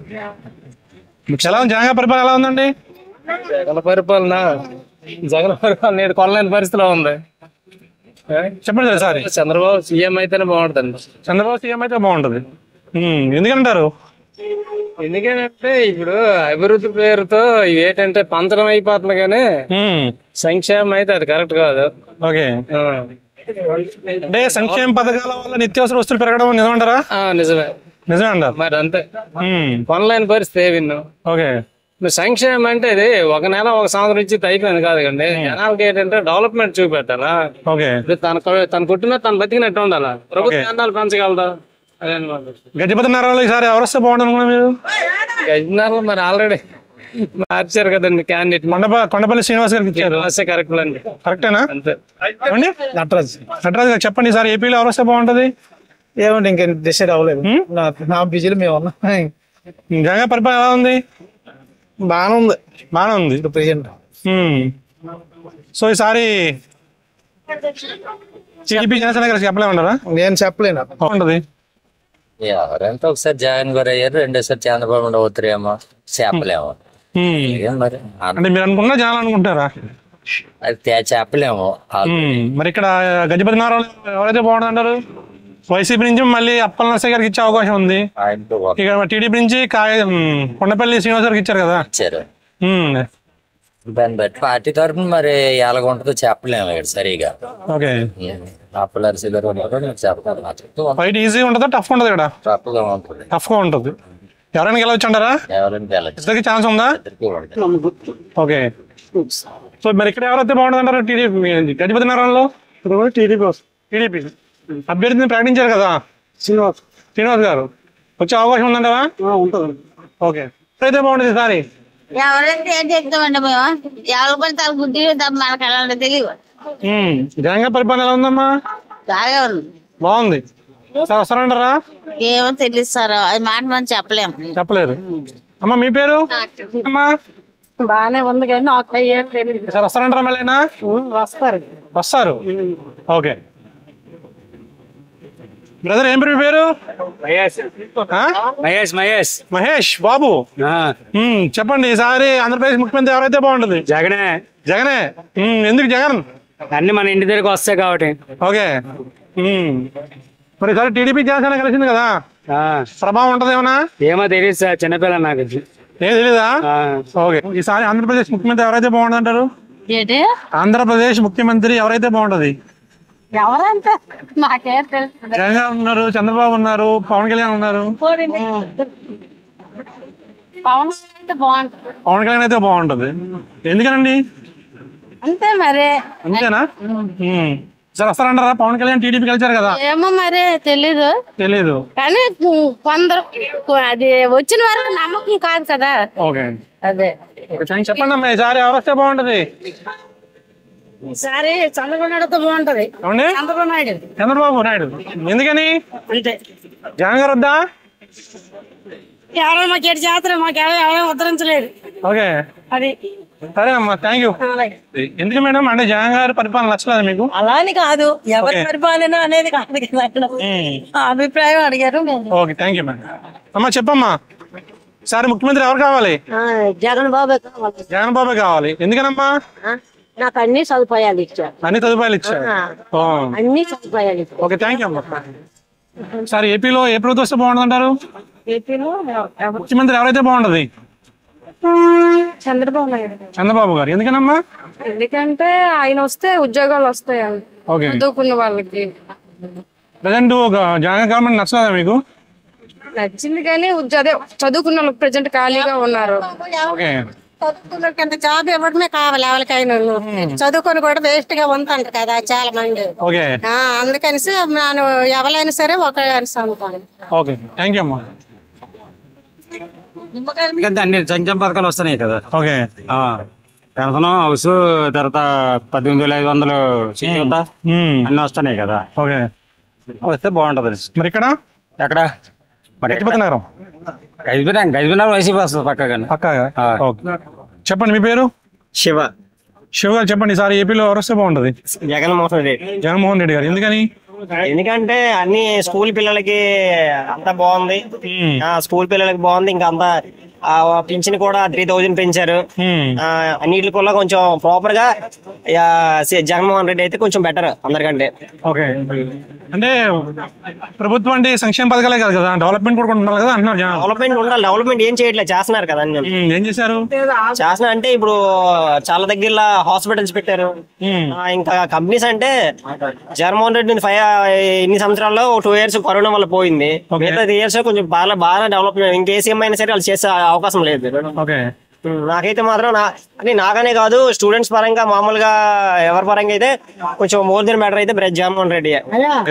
ఎలా ఉంది జగన్ పరిపాలన? ఎలా ఉందండి జగన్ పరిపాలన? జగన్ పరిపాలన నేను కొనలేని పరిస్థితిలో ఉంది. చెప్పండి సార్. చంద్రబాబు సీఎం అయితేనే బాగుంటుంది. చంద్రబాబు సీఎం అయితే బాగుంటది. ఎందుకంటారు? ఎందుకంటే ఇప్పుడు అభివృద్ధి పేరుతో ఏంటంటే పంచడం అయిపోతుంది కానీ సంక్షేమం అయితే అది కరెక్ట్ కాదు. ఓకే, అంటే సంక్షేమ పథకాల వల్ల నిత్యావసర వస్తువులు పెరగడం నిజమంటారా? నిజమే అంటారు. మరి అంతే, కొనలేని పరిస్థితి విన్ను. ఓకే, సంక్షేమం అంటే ఇది ఒక నెల ఒక సంవత్సరం ఇచ్చి అయిపోయింది కాదు కండి. జనాలకి ఏంటంటే డెవలప్మెంట్ చూపెట్టాలా. తన పుట్టిన తను బతికినట్టు ఉండాలా. ప్రభుత్వం అన్నాలు పెంచగలదా? గజపతి నగరంలో ఈసారి ఎవరు వస్తే బాగుంటుంది అనుకున్నా మీరు? గజనగరంలో మరి ఆల్రెడీ మార్చారు కదండి క్యాండిడేట్. కొండపల్లి శ్రీనివాస్ గారికి ఇచ్చారు. కరెక్ట్ అండి. కరెక్టేనా? అంతే. నటరాజ్ గారు చెప్పండి, ఈసారి ఏపీలో ఎవరు వస్తే బాగుంటది? ఏమండి ఇంకా డిసైడ్ అవ్వలేదు. నా బిజీలో మేము ఉన్నాం. జగన్ పరిపాలన ఎలా ఉంది? బాగానే ఉంది ఇప్పుడు ప్రెసెంట్. సో ఈసారి టీడీపీ జనసేన కలిసి చెప్పలేమంటారా? నేను చెప్పలేను. ఉంటది ఎవరంటే ఒకసారి జగన్ గారు అయ్యారు, రెండోసారి చంద్రబాబు అవుతారేమో చెప్పలేము. మరి అంటే మీరు అనుకున్నా జనాలు అనుకుంటారా? అది చెప్పలేము. మరి ఇక్కడ గజపతి నగరంలో ఎవరైతే బాగుంటుంది అంటారు? వైసీపీ నుంచి మళ్ళీ అప్పల నర్సయ్య గారికి ఇచ్చే అవకాశం ఉంది. ఇక్కడ టీడీపీ నుంచి కొండపల్లి శ్రీనివాస్ గారికి ఇచ్చారు కదా. దాన్ని బట్టి పార్టీ తరఫున మరి ఎలాగుంటుందో చెప్పలేము ఇక్కడ సరిగా. ఓకే, అప్పలర్సి గారు చెప్పలేము. ఫైట్ ఈజీ ఉంటుందా టఫ్ ఉంటుంది? ఇక్కడ టఫ్ గా ఉంటుంది. ఎవరైనా గెలవచ్చు అంటారా? ఇద్దరికి ఛాన్స్ ఉందా? ఓకే, సో మరి ఇక్కడ ఎవరైతే బాగుంటుంది అంటారు? టీడీపీ గజపతి నగరంలో టీడీపీ అభ్యర్థిని ప్రకటించారు కదా, శ్రీనివాస్ గారు. వచ్చే అవకాశం ఉందంటారా? ఉంటుంది. ఓకే, అయితే బాగుంటుంది ఈసారి. ఎవరైతే ఏం చెప్తామండి మేము, ఎవరి పని తల గుడ్డి మనకు ఎలా తెలియదు. జగన్ పరిపాలన ఎలా ఉందమ్మా? బాగా ఉంది. బాగుంది. వస్తారంటారా? ఏమో తెలియదు సార్, అది మాట మనం చెప్పలేరు. అమ్మా మీ పేరు? అమ్మా బాగానే ఉంది కానీ నాకు ఏం తెలియదు. సార్ వస్తారంటారా? మళ్ళీ వస్తారు. ఓకే బ్రదర్, ఏం పేరు? మహేష్ బాబు. చెప్పండి, ఈసారి ఆంధ్రప్రదేశ్ ముఖ్యమంత్రి ఎవరైతే బాగుంటుంది? జగనే. ఎందుకు జగన్? అన్ని మన ఇంటి దగ్గరకు వస్తాయి కాబట్టి. ఓకే, మరి ఈసారి టీడీపీ జనసేన కలిసింది కదా, ప్రభావం ఉంటది ఏమన్నా? ఏమో తెలియదు సార్, చిన్నపిల్ల నాకు ఏం తెలీదా? ఓకే, ఈసారి ఆంధ్రప్రదేశ్ ముఖ్యమంత్రి ఎవరైతే బాగుంటుంది అంటారు? ఆంధ్రప్రదేశ్ ముఖ్యమంత్రి ఎవరైతే బాగుంటది? ఎవరంటే నాకేం తెలుసు. జగన్ ఉన్నారు, చంద్రబాబు ఉన్నారు, పవన్ కళ్యాణ్ ఉన్నారు. పవన్ కళ్యాణ్ అయితే బాగుంటది. ఎందుకనండి? అంతే మరి. అంతేనా? సార్ వస్తారంటారా? పవన్ కళ్యాణ్ టీడీపీ కలిసారు కదా. ఏమో మరి తెలీదు కానీ కొందరు అది వచ్చిన వరకు నమ్మకం కాదు కదా. ఓకే, అదే చెప్పండి అమ్మా, ఈసారి ఎవరు వస్తే బాగుంటది? ఈసారి చంద్రబాబు నాయుడుతో బాగుంటది. చంద్రబాబు నాయుడు. ఎందుకని? అంతే. జగన్ గారు వద్దా? ఎవరో మాకు ఏడు చేస్తారు, మాకు ఎవరో ఉద్ధరించలేదు. ఓకే, అది సరే అమ్మా, థ్యాంక్ యూ. ఎందుకు మేడం, అంటే జగన్ గారి పరిపాలన నచ్చలేదు మీకు? అలా అని కాదు, ఎవరి పరిపాలన అనేది కాదు కదా, అభిప్రాయం అడిగారు. Okay, thank you madam. అమ్మా చెప్పమ్మా, ఈసారి ముఖ్యమంత్రి ఎవరు కావాలి? జగన్ బాబే కావాలి. జగన్ బాబే కావాలి. ఎందుకనమ్మా? నాకు అన్ని సదుపాయాలు ఇచ్చారు. అన్ని సదుపాయాలు ఇచ్చారు. అన్ని సదుపాయాలు ఇచ్చారు. ఓకే, థ్యాంక్ యూ అమ్మా. సార్ ఏపీలో ఏ ప్రభుత్వం వస్తే బాగుంటుంది అంటారు? ఏపీలో ముఖ్యమంత్రి ఎవరైతే బాగుంటది? చంద్రబాబు గారు. ఎందుకనమ్మా? ఎందుకంటే ఆయన వస్తే ఉద్యోగాలు వస్తాయి చదువుకున్న వాళ్ళకి. ప్రజెంట్ జగన్ గవర్నమెంట్ నచ్చలేదా మీకు? నచ్చింది కానీ అదే చదువుకున్న వాళ్ళు ప్రజెంట్ ఖాళీగా ఉన్నారు. చదువుకున్న జాబ్ ఇవ్వడమే కావాలి ఎవరికైనా. చదువుకొని కూడా వేస్ట్ గా ఉందంట కదా చాలా మంది. అందుకనిసి నేను ఎవరైనా సరే ఒక అనుకుంటాను. ఓకే, థ్యాంక్ యూ అమ్మా. ఎందుకంటే అన్ని సంక్షేమ పథకాలు వస్తున్నాయి కదా. ఓకే, పెన్షన్ హౌస్ తర్వాత 18,500 సీట్లు అన్ని వస్తున్నాయి కదా. ఓకే, వస్తే బాగుంటది. మరి ఇక్కడ ఎక్కడ? గజపతి నగరం. గజపతి వైసీపీ వస్తుంది పక్కగా. చెప్పండి మీ పేరు? శివ గారు. చెప్పండి, ఈసారి ఏపీలో ఎవరు వస్తే బాగుంటది? జగన్మోహన్ రెడ్డి గారు. ఎందుకని? ఎందుకంటే అన్ని స్కూల్ పిల్లలకి అంతా బాగుంది. స్కూల్ పిల్లలకి బాగుంది. ఇంకా అంతా పింఛన్ కూడా 3000 పెంచారు. అన్నిటి కూడా కొంచెం ప్రాపర్ గా జగన్మోహన్ రెడ్డి అయితే కొంచెం బెటర్ అందరికంటే. ఓకే, అంటే ప్రభుత్వం అంటే సంక్షేమ పథకాలే కాదు కదా, డెవలప్మెంట్ కూడా ఉండాలి కదా అంటున్నారు. డెవలప్మెంట్ ఉండాలి. డెవలప్మెంట్ ఏం చేయట్లేదు, చేస్తున్నారు కదా. ఏం చేశారు? చేస్తున్నారు అంటే ఇప్పుడు చాలా దగ్గర హాస్పిటల్స్ పెట్టారు. ఇంకా కంపెనీస్ అంటే జగన్మోహన్ రెడ్డి ఇన్ని సంవత్సరాల్లో 2 years కరోనా వల్ల పోయింది. మిగతా ఇయర్స్ కొంచెం బాగా డెవలప్మెంట్. ఇంకా ఏ సీఎం అయినా సరే వాళ్ళు చేసే అవకాశం లేదు. నాకైతే మాత్రం నాకనే కాదు, స్టూడెంట్స్ పరంగా మామూలుగా ఎవరి పరంగా అయితే కొంచెం మోర్ దెన్ బెటర్ అయితే జగన్మోహన్ రెడ్డి.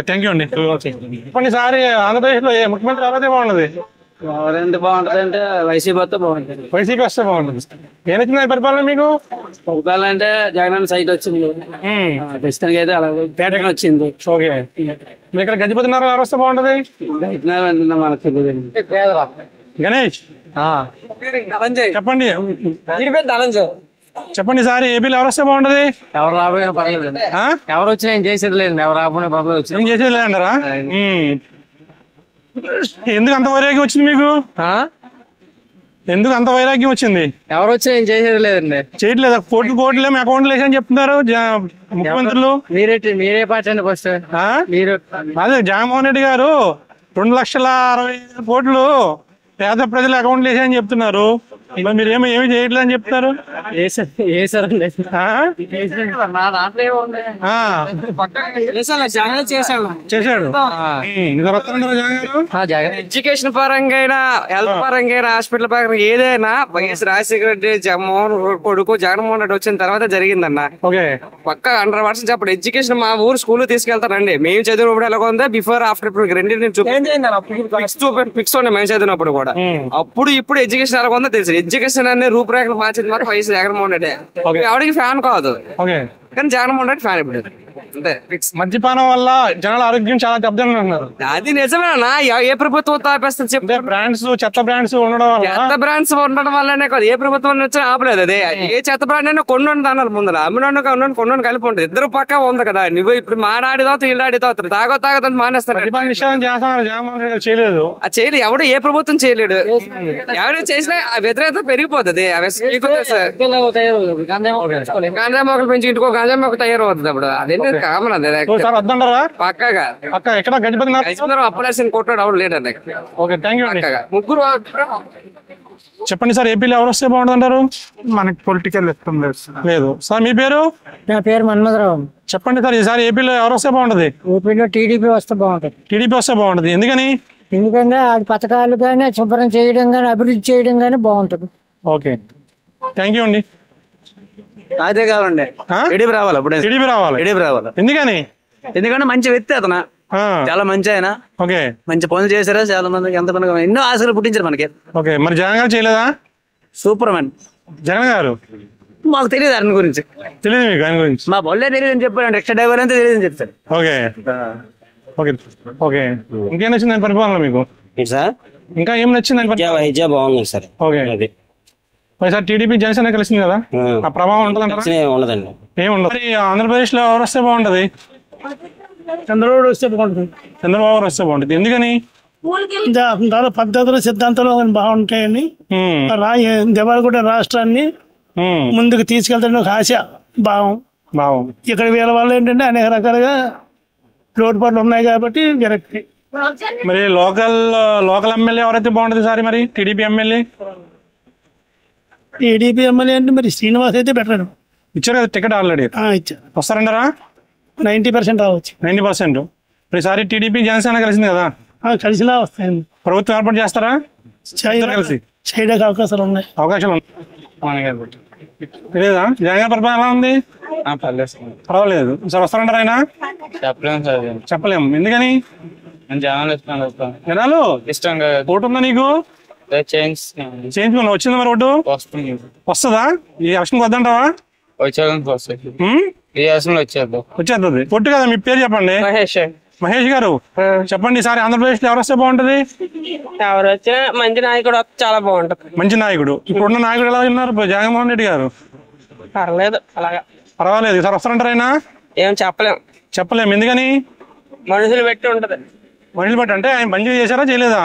థ్యాంక్ యూ అండి. చెప్పండి, సారి ఆంధ్రప్రదేశ్ లో ముఖ్యమంత్రి ఎవరైతే బాగున్నది? ఎవరైతే బాగుంటది అంటే వైసీపీ వస్తే బాగుంటుంది. వైసీపీ వస్తే బాగుంటుంది. ఏం వచ్చింది పరిపాలన మీకు? పరిపాలన అంటే జగన్ సైట్ వచ్చింది, ప్రస్తుతానికి అయితే అలా పేటగా వచ్చింది. ఓకే, మీ ఇక్కడ గజపతి నగరం ఎవరు వస్తే బాగుంటది? గణేష్ చెప్పండి. చెప్పండి సార్, ఏపీలో ఎవరు వస్తే బాగుంటది? ఎవరు రాబోయే పర్లేదు, ఎవరు వచ్చినా ఏం చేసేది లేదు, ఎవరు రాబోయే పర్లేదు, ఏం చేసేది లేదంటారా? ఎందుకు అంత వైరాగ్యం వచ్చింది మీకు? ఎందుకు అంత వైరాగ్యం వచ్చింది? ఎవరు వచ్చినా ఏం చేసేది లేదండి. చేయట్లేదు, కోట్లు మీ అకౌంట్లో వేసని చెప్తున్నారు ముఖ్యమంత్రులు. మీరే పార్టీ అండి ఫస్ట్? మీరు అదే జగన్మోహన్ రెడ్డి గారు 2,60,60,000 కోట్లు పేద ప్రజల అకౌంట్లు వేసాయని చెప్తున్నారు. మీరు ఏమి చేయట్లేదు అని చెప్తున్నారు. చేశాడు. ఎడ్యుకేషన్ పరంగా అయినా, హెల్త్ పరంగా అయినా, హాస్పిటల్ పరంగా ఏదైనా వైఎస్ రాజశేఖర రెడ్డి కొడుకు జగన్మోహన్ రెడ్డి వచ్చిన తర్వాత జరిగిందన్న. పక్క 100% చెప్పండి. ఎడ్యుకేషన్ మా ఊరు స్కూల్ తీసుకెళ్తానండి. మేము చదివినప్పుడు ఎలా ఉందో బిఫోర్ ఆఫ్టర్ రెండింటిని ఫిక్స్ ఉన్నాయి మేము చదివినప్పుడు కూడా. అప్పుడు ఇప్పుడు ఎడ్యుకేషన్ ఎలా ఉందో తెలుసు. ఎడ్యుకేషన్ అనే రూపురేఖలు మార్చింది మాత్రం వైఎస్ జగన్మోహన్ రెడ్డి. ఎవరికి ఫ్యాన్ కాదు కానీ జగన్మోహన్ రెడ్డి ఫ్యాన్. ఇప్పుడు మద్యపానం వల్ల జనాల ఆరోగ్యం చాలా దెబ్బతింటుంది అంటున్నారు. అది నిజమేనా? ఏ ప్రభుత్వం ఆపేస్తుంది చెప్తే? బ్రాండ్స్, చెత్త బ్రాండ్స్ ఉండడం వల్లనే కాదు, ఏ ప్రభుత్వం వచ్చి ఆపలేదు. అదే ఏ చెత్త బ్రాండ్ అయినా కొన్ని అన్నారు ముందర, కొన్ని కలిపి ఉంటుంది. ఇద్దరు పక్క ఉంది కదా. నువ్వు ఇప్పుడు మాడాడితో వీళ్ళాడితో తాగొద్దని మానేస్తారు. చేయలేదు, అది చేయలేదు. ఎవడు ఏ ప్రభుత్వం చేయలేడు. ఎవరు చేసినా వ్యతిరేకత పెరిగిపోతుంది. గాంజా మొక్కలు పెంచి ఇంటికో గాంజా మొక్క తయారవుతుంది. అప్పుడు అదే కామన్. అదే పక్కగా ఎక్కడ గజపతి అప్పలేసిన కొట్టాడు ఎవరు లేడండి. ముగ్గురు. చెప్పండి సార్, ఏపీలో ఎవరు వస్తే బాగుంటుంది అంటారు? మనకి పొలిటికల్ ఇష్టం లేదు సార్. మీ పేరు? నా పేరు మన్మధరావు. చెప్పండి సార్, ఈసారి ఏపీలో ఎవరు వస్తే బాగుంటది? ఏపీలో టీడీపీ వస్తే బాగుంటది. టీడీపీ వస్తే బాగుంటది. ఎందుకని? ఎందుకంటే ఆడి పథకాలు కానీ శుభ్రం చేయడం కానీ అభివృద్ధి చేయడం కానీ బాగుంటది. ఓకే, థ్యాంక్ యూ అండి. అదే కావాలండి, టీడీపీ రావాలి. అప్పుడు టీడీపీ రావాలి. ఎందుకని? ఎందుకంటే మంచి వ్యక్తి అతను, చాలా మంచి ఆయన. ఓకే, మంచి పనులు చేశారా చాలా మంది, ఎంత పనులు ఎన్నో ఆశలు పుట్టించారు మనకి. ఓకే, మరి జగన్ గారు చేయలేదా? సూపర్ మ్యాన్ జగన్ గారు. మాకు తెలియదు ఆయన గురించి. తెలియదు మీకు ఆయన గురించి? మా బొల్లే తెలియదు అని చెప్పాడు. రిక్షా డ్రైవర్ అంతా తెలియదు అని చెప్తాడు. Okay okay okay. ఇంకేం నచ్చింది ఆయన పరిపాలన మీకు? సార్ ఇంకా ఏం నచ్చింది? వైద్య బాగుంది సార్. ఓకే, అది సార్ టీడీపీ జనసేన కలిసింది కదా, ఆ ప్రభావం ఉంటుందంటారా? ఉండదండి, ఏముండదు. మరి ఆంధ్రప్రదేశ్ లో ఎవరు వస్తే బాగుంటది? చంద్రబాబు వస్తే బాగుంటుంది. చంద్రబాబు వస్తే బాగుంటుంది. ఎందుకని? పద్ధతులు సిద్ధాంతాలు బాగుంటాయని దేవాలగూడ రాష్ట్రాన్ని ముందుకు తీసుకెళ్తారని ఒక ఆశ, భావం. ఇక్కడ వీళ్ళ వల్ల ఏంటంటే అనేక రకాలుగా లోటుపాట్లు ఉన్నాయి కాబట్టి విరక్తి. మరి లోకల్ ఎమ్మెల్యే ఎవరైతే బాగుంటది సార్? మరి టీడీపీ ఎమ్మెల్యే అంటే మరి శ్రీనివాస్ అయితే బెటర్. ఇచ్చారు కదా టికెట్ ఆల్రెడీ? ఇచ్చారు. వస్తారంటారా? 90% రావచ్చు. 90%. ఈసారి టీడీపీ జనసేన కలిసింది కదా, కలిసినా వస్తాయండి. ప్రభుత్వం ఏర్పాటు చేస్తారా? కలిసి చేయడానికి అవకాశాలు ఉన్నాయి. తెలియదా? జగన్ పరిపాలన ఎలా ఉంది? పర్వాలేదు సార్. వస్తారంటారా ఆయన? చెప్పలేము. ఎందుకని? జనాలు ఇష్టంగా ఓటు ఉందా నీకు? చేయించుకున్నా. వచ్చిందా మరి ఓటు? వస్తుందా? ఈ ఎలక్షన్ వద్దంటావా? వచ్చేస్తుంది. పొట్టు కదా. మీ పేరు చెప్పండి. మహేష్ గారు చెప్పండి. ఈసారి ఆంధ్రప్రదేశ్ లో ఎవరు వస్తే బాగుంటది? ఎవరు వచ్చినా మంచి నాయకుడు చాలా బాగుంటది. మంచి నాయకుడు. ఇప్పుడున్న నాయకుడు ఎలా ఉన్నారు? జగన్మోహన్ రెడ్డి గారు. పర్లేదు, అలాగా పర్వాలేదు. ఈసారి వస్తారంటారా ఆయన? ఏం చెప్పలేము. ఎందుకని? మనుషులు పెట్టి ఉంటది. మనుషులు బట్టి అంటే ఆయన మంచిగా చేశారా చేయలేదా?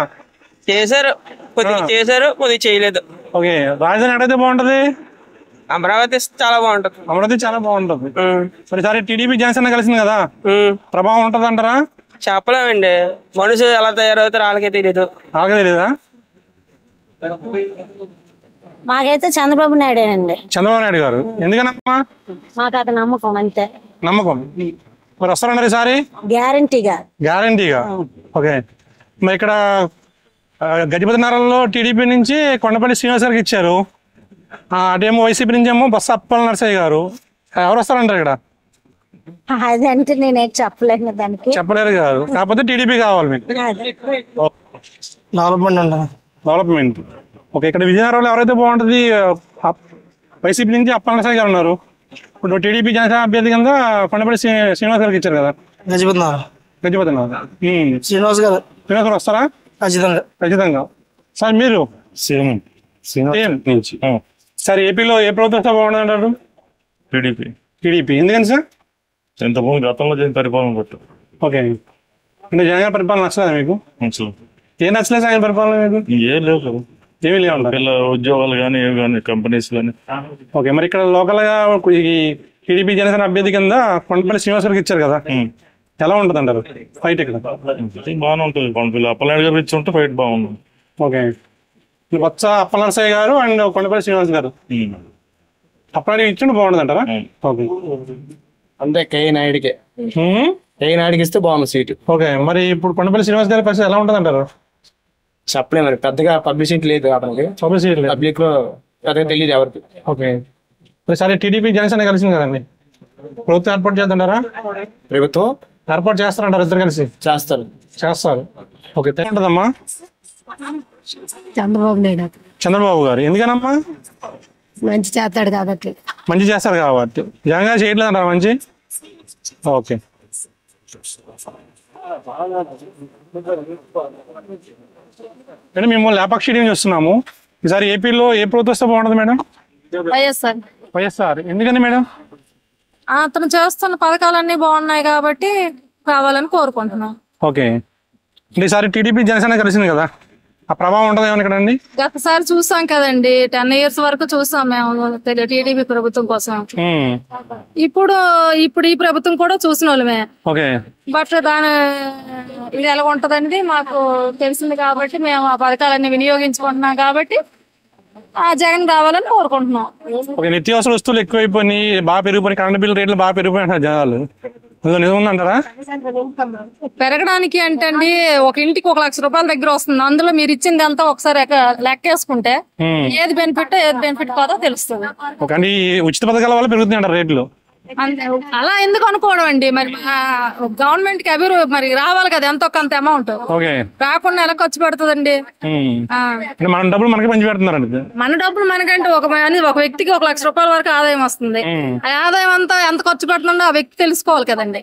చేశారు, కొద్దిగా చేశారు, కొద్దిగా చేయలేదు. ఓకే, రాజధాని ఎక్కడైతే బాగుంటది? అమరావతి చాలా బాగుంటది. అమరావతి చాలా బాగుంటది. మరి సరే టీడీపీ జనసేన కలిసింది కదా, ప్రభావం ఉంటది అంటారా? చెప్పలేమండి. మనుషులు ఎలా తయారవుతారు వాళ్ళకే తెలియదు. వాళ్ళకే తెలియదా? మాకైతే చంద్రబాబు నాయుడేనండి. చంద్రబాబు నాయుడు గారు. ఎందుకనమ్మా? మాకు అది నమ్మకం అంతే. నమ్మకం. మరి వస్తారంటారు ఈసారి? గ్యారంటీగా. ఓకే, మరి ఇక్కడ గజపతి నగరంలో టీడీపీ నుంచి కొండపల్లి శ్రీనివాస్ గారికి ఇచ్చారు. అటేమో వైసీపీ నుంచి ఏమో బొత్స అప్పలనరసయ్య గారు. ఎవరు వస్తారంటారు ఇక్కడ? అదంటే నేనేం చెప్పలేను, దానికి చెప్పలేరు కాదు. కాకపోతే టీడీపీ కావాలి మీకు. డెవలప్మెంట్. ఓకే, ఇక్కడ విజయనగరంలో ఎవరైతే బాగుంటుంది? వైసీపీ నుంచి అప్పలనరసయ్య గారు ఉన్నారు. ఇప్పుడు టీడీపీ జనసేన అభ్యర్థి కింద కొండపల్లి శ్రీనివాస్ గారికి ఇచ్చారు కదా. గజపతి నగరం. శ్రీనివాస్ గారు. శ్రీనివాస్ గారు వస్తారా? ఖచ్చితంగా. సార్ మీరు సార్ ఏపీలో ఏ ప్రభుత్వం వస్తే బాగుంటుంది అంటారు? టీడీపీ. ఎందుకని సార్? ఇంతకుముందు గతంలో చేసిన పరిపాలన బట్టి. ఓకే. అంటే జగన్ గారి పరిపాలన నచ్చలేదా మీకు? ఏం నచ్చలేదు ఆయన పరిపాలన మీకు? ఏం లేవు, ఏమీ లేవు. ఉద్యోగాలు కానీ ఏవి కానీ కంపెనీస్ కానీ. ఓకే. మరి ఇక్కడ లోకల్ గా ఈ టీడీపీ జనసేన అభ్యర్థి కింద కొండపల్లి శ్రీనివాస్ గారికి ఇచ్చారు కదా, ఎలా ఉంటుంది అంటారు ఫైట్ ఇక్కడ? బాగానే ఉంటుంది. కొండపల్లి అప్పలనాయుడు గారు ఇచ్చి ఉంటే ఫైట్ బాగుంది. ఓకే. బొత్స అప్పలనరసయ్య గారు అండ్ కొండపల్లి శ్రీనివాస్ గారు అప్పలనాయుడు ఇచ్చిండు బాగుంటుంది అంటారా? ఓకే. అంతే కేఈ నాయుడికి ఇస్తే బాగుంది సీటు. ఓకే. మరి ఇప్పుడు కొండపల్లి శ్రీనివాస్ గారి పరిస్థితి ఎలా ఉంటుంది అంటారు? చెప్పలే, మరి పెద్దగా పబ్లిసిటీ లేదు అతనికి. పబ్లిక్ లో అదే తెలియదు ఎవరికి. ఓకే. సరే టీడీపీ జనసేన కలిసింది కదండి, ప్రభుత్వం ఏర్పాటు చేద్దంటారా? ప్రభుత్వం ఏర్పాటు చేస్తారంటారు ఇద్దరు కలిసి? చేస్తారు. ఓకే. ఉంటుందమ్మా చంద్రబాబు నాయుడు. చంద్రబాబు గారు ఎందుకనమ్మా? మంచి చేస్తాడు కాబట్టి. మంచి చేస్తారు కాబట్టి. జగన్ గారు చేయట్లేదు అంటారా మంచి? ఓకే. మేడం మేము లేపాక్షి స్టేడియం చూస్తున్నాము. ఈసారి ఏపీలో ఏ ప్రభుత్వం వస్తే బాగుంటుంది మేడం? వైఎస్ఆర్. ఎందుకని మేడం? అతను చేస్తున్న పథకాలన్నీ బాగున్నాయి కాబట్టి కావాలని కోరుకుంటున్నాం. ఓకే. ఈసారి టీడీపీ జనసేన కలిసింది కదా, ఆ ప్రభావం ఉంటుంది ఏమన్నా కదండి? గతసారి చూసాం కదండి, 10 years వరకు చూసాం మేము టీడీపీ ప్రభుత్వం కోసం. ఇప్పుడు ఈ ప్రభుత్వం కూడా చూసిన వాళ్ళమే. బట్ దాని ఇది ఎలా ఉంటదనేది మాకు తెలిసింది కాబట్టి మేము ఆ పథకాలన్నీ వినియోగించుకుంటున్నాం కాబట్టి ఆ జగన్ రావాలని కోరుకుంటున్నాం. నిత్యావసర వస్తువులు ఎక్కువైపోయి బాగా పెరిగిపోయి, కరెంట్ బిల్లు రేట్లు బాగా పెరిగిపోయి జనాలు నిజంగా పెరగడానికి ఏంటండి, ఒక ఇంటికి 1 లక్ష రూపాయల దగ్గర వస్తుంది. అందులో మీరు ఇచ్చింది అంతా ఒకసారి లెక్కేసుకుంటే ఏది బెనిఫిట్ కాదో తెలుస్తుంది. ఉచిత పథకాల వల్ల పెరుగుతున్నాయి రేట్లు. అలా ఎందుకు అనుకోవడం అండి, మరి గవర్నమెంట్ కి మరి రావాలి కదా ఎంతో కొంత అమౌంట్. రాకుండా ఎలా ఖర్చు పెడుతుందండి? మన డబ్బులు మనకి పంచి పెడుతున్నారండి. మన డబ్బులు మనకంటే ఒక వ్యక్తికి 1 లక్ష రూపాయల వరకు ఆదాయం వస్తుంది. ఆ ఆదాయం అంతా ఎంత ఖర్చు పెడుతుందో ఆ వ్యక్తి తెలుసుకోవాలి కదండి.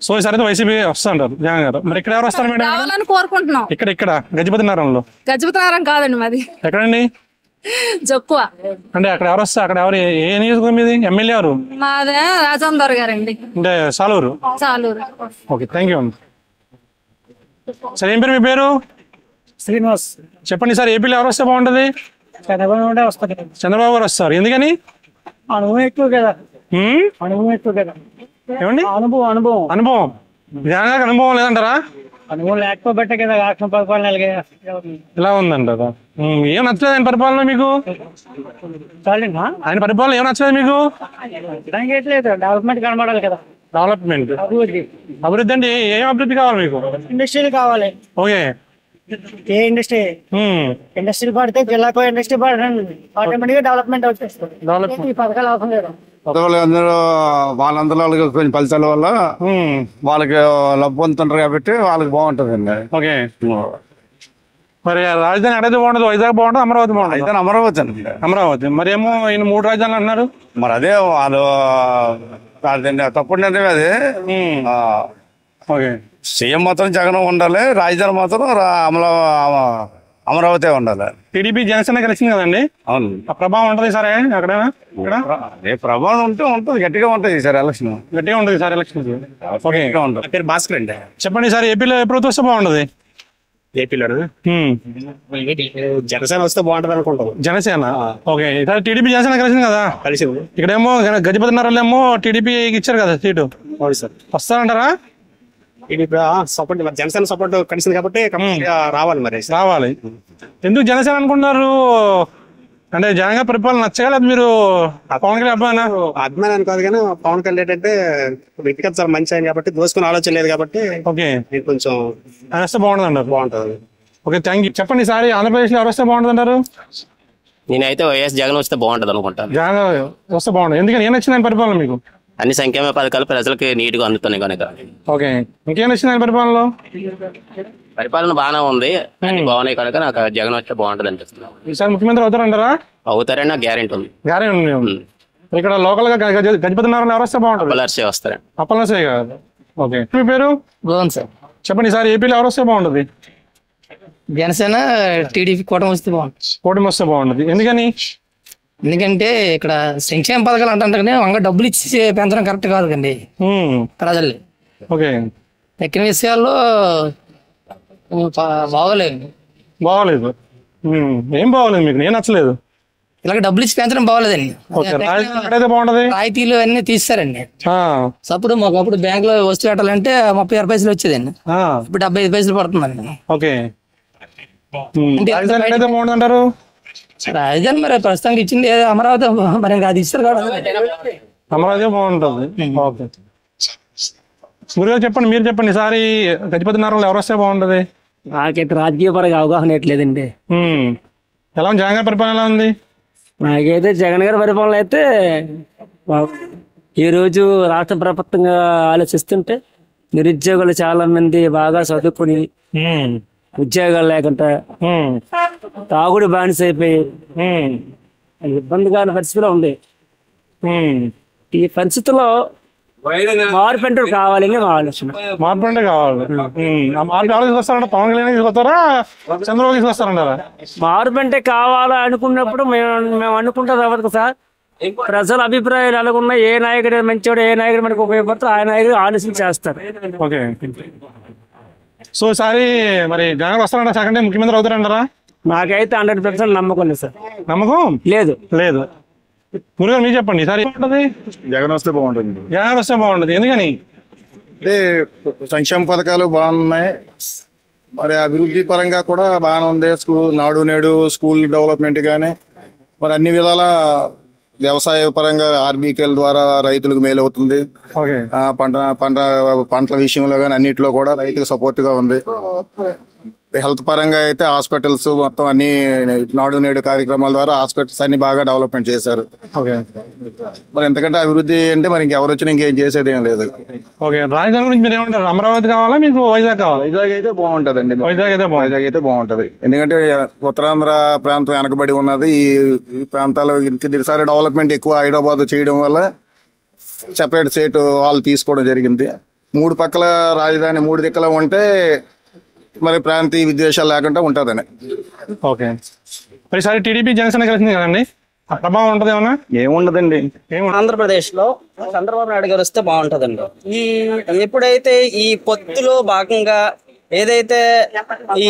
సో ఈసారి వైసీపీ వస్తుంటారు జగన్ గారు. మరి ఇక్కడ ఎవరు వస్తారు మేడం? రావాలని కోరుకుంటున్నాం. ఇక్కడ గజపతి నగరంలో. గజపతి నగరం కాదండి మాది. ఎక్కడండి? జక్కువ. అంటే అక్కడ ఎవరు వస్తారు? అక్కడ ఎవరు ఏ నియోజకవర్గం మీది? ఎమ్మెల్యే ఎవరు? మాదే రాజేందర్ గారండి. అంటే సాలూరు. ఓకే. Thank you. సరే ఏం పేరు మీ పేరు? శ్రీనివాస్. చెప్పండి సార్, ఏపీలో ఎవరు వస్తే బాగుంటది? చంద్రబాబు గారు వస్తారు. ఎందుకని? అనుభవం ఎక్కువ కదా. ఏమండి? అనుభవం. జగన్ గారికి అనుభవం లేదంటారా? అనుభవం లేకపోబట్టే కదా రాష్ట్రం పరిపాలన ఇలా ఉందంటారా? ఏం నచ్చలేదు ఆయన పరిపాలన మీకు? ఆయన పరిపాలన ఏం నచ్చలేదు మీకు? డెవలప్మెంట్ కనబడాలి కదా. డెవలప్మెంట్ అభివృద్ధి అంటే ఏం అభివృద్ధి కావాలి మీకు? ఇండస్ట్రీలు కావాలి. ఓకే. ఏ ఇండస్ట్రీ పడితే జిల్లాకు ఇండస్ట్రీ పడండి, ఆటోమేటిక్ గా డెవలప్మెంట్ వచ్చేస్తుంది. ఈ పథకాలు అవసరం లేదు. వాళ్ళందరూ కొంచెం ఫలితాల వల్ల వాళ్ళకి లబ్ధి పొందుతుంటారు కాబట్టి వాళ్ళకి బాగుంటదండి. ఓకే. మరి రాజధాని ఎక్కడైతే బాగుంటుంది? వైజాగ్ బాగుంటుంది, అమరావతి బాగుంటుంది? అయితే అమరావతి అండి. అమరావతి. మరి ఏమో ఈయన 3 రాజధానులు అన్నారు. మరి అదే వాళ్ళు తప్పుడు నిర్ణయం అది. సీఎం మాత్రం జగన్ ఉండాలి, రాజధాని మాత్రం అమరావతి ఉండాలి. టీడీపీ జనసేన కలిసింది కదండి. అవును. ఆ ప్రభావం ఉంటది సరే అక్కడైనా? ఏ ప్రభావం ఉంటుంది, గట్టిగా ఉంటుంది సార్ ఎలక్షన్. గట్టిగా ఉంటుంది సార్ ఎలక్షన్. పేరు భాస్కర్ అండి. చెప్పండి సార్, ఏపీలో ఏ ప్రభుత్వం వస్తే బాగుంటది? ఏపీలో జనసేన వస్తే బాగుంటది అనుకుంటాం. జనసేన. ఓకే. టీడీపీ జనసేన కలిసింది కదా. కలిసింది. ఇక్కడేమో గజపతి నగరంలో టీడీపీకి ఇచ్చారు కదా సీటు. వస్తారంటారా? టీడీపీ సపోర్ట్, జనసేన సపోర్ట్ కలిసింది కాబట్టి రావాలి. మరి రావాలి. ఎందుకు జనసేన అనుకుంటున్నారు? అంటే జగన్ గారి పరిపాలన నచ్చగా లేదా మీరు పవన్ కళ్యాణ్ అభిమానాన్ని కాదు కానీ పవన్ కళ్యాణ్ అంటే వ్యక్తిగత చాలా మంచి ఆయన కాబట్టి దోసుకుని ఆలోచన లేదు కాబట్టి ఓకే కొంచెం వస్తే బాగుంటుంది అంటారు. బాగుంటుంది. Okay thank you. చెప్పండి సార్, ఆంధ్రప్రదేశ్ లో ఎవరు వస్తే బాగుంటుంది అంటారు? నేనైతే వైఎస్ జగన్ వస్తే బాగుంటది అనుకుంటాను. జగన్ వస్తే బాగుంటుంది. ఎందుకని ఏం నచ్చింది ఆయన పరిపాలన మీకు? అన్ని సంక్షేమ పథకాలు ప్రజలకి నీట్ గా అందుతున్నాయి కనుక. ఓకే. ఇంకేం నచ్చింది ఆయన పరిపాలనలో? పరిపాలన బాగానే ఉంది, అన్ని బాగున్నాయి కనుక నాకు జగన్ వస్తే బాగుంటది అనిపిస్తుంది. ఈసారి ముఖ్యమంత్రి అవుతారంటారా? అవుతారని నాకు గ్యారెంటీ ఉంది. గ్యారెంటీ ఉంది. ఇక్కడ లోకల్ గా గజపతి నగరంలో ఎవరు వస్తే బాగుంటుంది? అప్పలనరసయ్య వస్తారండి. అప్పలనరసయ్య కాదు. ఓకే, మీ పేరు? గోవన్ సార్. చెప్పండి సార్, ఏపీలో ఎవరు వస్తే బాగుంటుంది? జనసేన టీడీపీ కూటమి వస్తే బాగుంటుంది. కూటమి వస్తే బాగుంటుంది, ఎందుకని? ఎందుకంటే ఇక్కడ సంక్షేమ పథకాలు అంటారు కానీ వంగ డబ్బులు ఇచ్చి పెంచడం కరెక్ట్ కాదు కండి ప్రజల్ని. ఓకే, ఎక్కిన విషయాల్లో బాగోలేదు. ఏం బాగోలేదు మీకు? నేను నచ్చలేదు. ఇలాగ డబ్బులు ఇచ్చి పెంచడం బాగోలేదండి. రాయితీలు అన్ని తీస్తారండి. అప్పుడు మాకు అప్పుడు బ్యాంక్ లో వస్తువు పెట్టాలంటే 36 పైసలు వచ్చేదండి, ఇప్పుడు 75 పైసలు పడుతుందండి. ఓకే, బాగుందంటారు? రాజధాని మరి ప్రస్తుతానికి ఇచ్చింది అమరావతి, మరి అది ఇస్తారు కదా, అమరావతి బాగుంటుంది. ఓకే, గురుగారు చెప్పండి, మీరు చెప్పండి, ఈసారి గజపతి నగరంలో ఎవరు వస్తే బాగుంటది? నాకైతే రాజకీయ పరంగా అవగాహన ఎట్లేదండి. ఎలా ఉంది జగన్ గారి పరిపాలన? ఎలా ఉంది? నాకైతే జగన్ గారి పరిపాలన అయితే ఈ రోజు రాష్ట్ర ప్రభుత్వంగా ఆలోచిస్తుంటే నిరుద్యోగులు చాలా మంది బాగా చదువుకుని ఉద్యోగాలు లేకుండా తాగుడు బానిస అయిపోయి ఇబ్బందిగా పరిస్థితిలో ఉంది. ఈ పరిస్థితిలో మార్పు అంటే కావాలని మా ఆలోచన. మార్పు అంటే కావాలి. మార్పు ఎవరు తీసుకొస్తారంట? పవన్ కళ్యాణ్ తీసుకొస్తారా, చంద్రబాబు తీసుకొస్తారంటారా? మార్పు అంటే కావాలా అనుకున్నప్పుడు మేము అనుకుంటాం తర్వాత సార్, ప్రజల అభిప్రాయాలు ఎలాగున్నా, ఏ నాయకుడు మంచివాడు, ఏ నాయకుడు మనకు ఉపయోగపడుతుంది ఆ నాయకుడు ఆలోచన చేస్తారు. ఓకే, సో ఈసారి మరి జగన్ వస్తారంట, సెకండ్ టైం ముఖ్యమంత్రి అవుతారంటారా? నాకైతే 100% నమ్మకం లేదు సార్. నమ్మకం లేదు. గురుగారు మీరు చెప్పండి, ఈసారి జగన్ వస్తే బాగుంటుంది. జగన్ వస్తే బాగుంటుంది, ఎందుకని? అంటే సంక్షేమ పథకాలు బాగున్నాయి, మరి అభివృద్ధి పరంగా కూడా బాగానే ఉంది. నాడు నేడు స్కూల్ డెవలప్మెంట్ కానీ మరి అన్ని విధాల వ్యవసాయ పరంగా ఆర్బీకేల ద్వారా రైతులకు మేలు అవుతుంది. పంటల విషయంలో కానీ అన్నింటిలో కూడా రైతులకు సపోర్ట్ గా ఉంది. హెల్త్ పరంగా అయితే హాస్పిటల్స్ మొత్తం అన్ని నాడు నేడు కార్యక్రమాల ద్వారా హాస్పిటల్స్ అన్ని బాగా డెవలప్మెంట్ చేశారు. మరి ఎంతకంటే అభివృద్ధి అంటే మరి ఇంకెవరు వచ్చినా ఇంకేం చేసేది ఏం లేదు. ఓకే, రాజధాని గురించి మీరు ఏమంటారు? అమరావతి కావాలా మీకు వైజాగ్ కావాలా? వైజాగ్ అయితే బాగుంటదండి. వైజాగ్ అయితే బాగుంటది, ఎందుకంటే ఉత్తరాంధ్ర ప్రాంతం వెనకబడి ఉన్నది. ఈ ప్రాంతాల్లో ఇంతసారి డెవలప్మెంట్ ఎక్కువ హైదరాబాద్ చేయడం వల్ల సెపరేట్ స్టేట్ వాళ్ళు తీసుకోవడం జరిగింది. 3 పక్కల రాజధాని 3 దిక్కల ఉంటే మరి ప్రాంతీయ విద్వేషాలు లేకుండా ఉంటుందని. ఓకే, ఈసారి టీడీపీ జనసేన కలిసింది కదండి, ఆ ప్రభావం ఉంటది ఏమన్నా? ఏముండదండి. ఆంధ్రప్రదేశ్ లో చంద్రబాబు నాయుడు గారు వస్తే బాగుంటదండి. ఎప్పుడైతే ఈ పొత్తులో భాగంగా ఏదైతే ఈ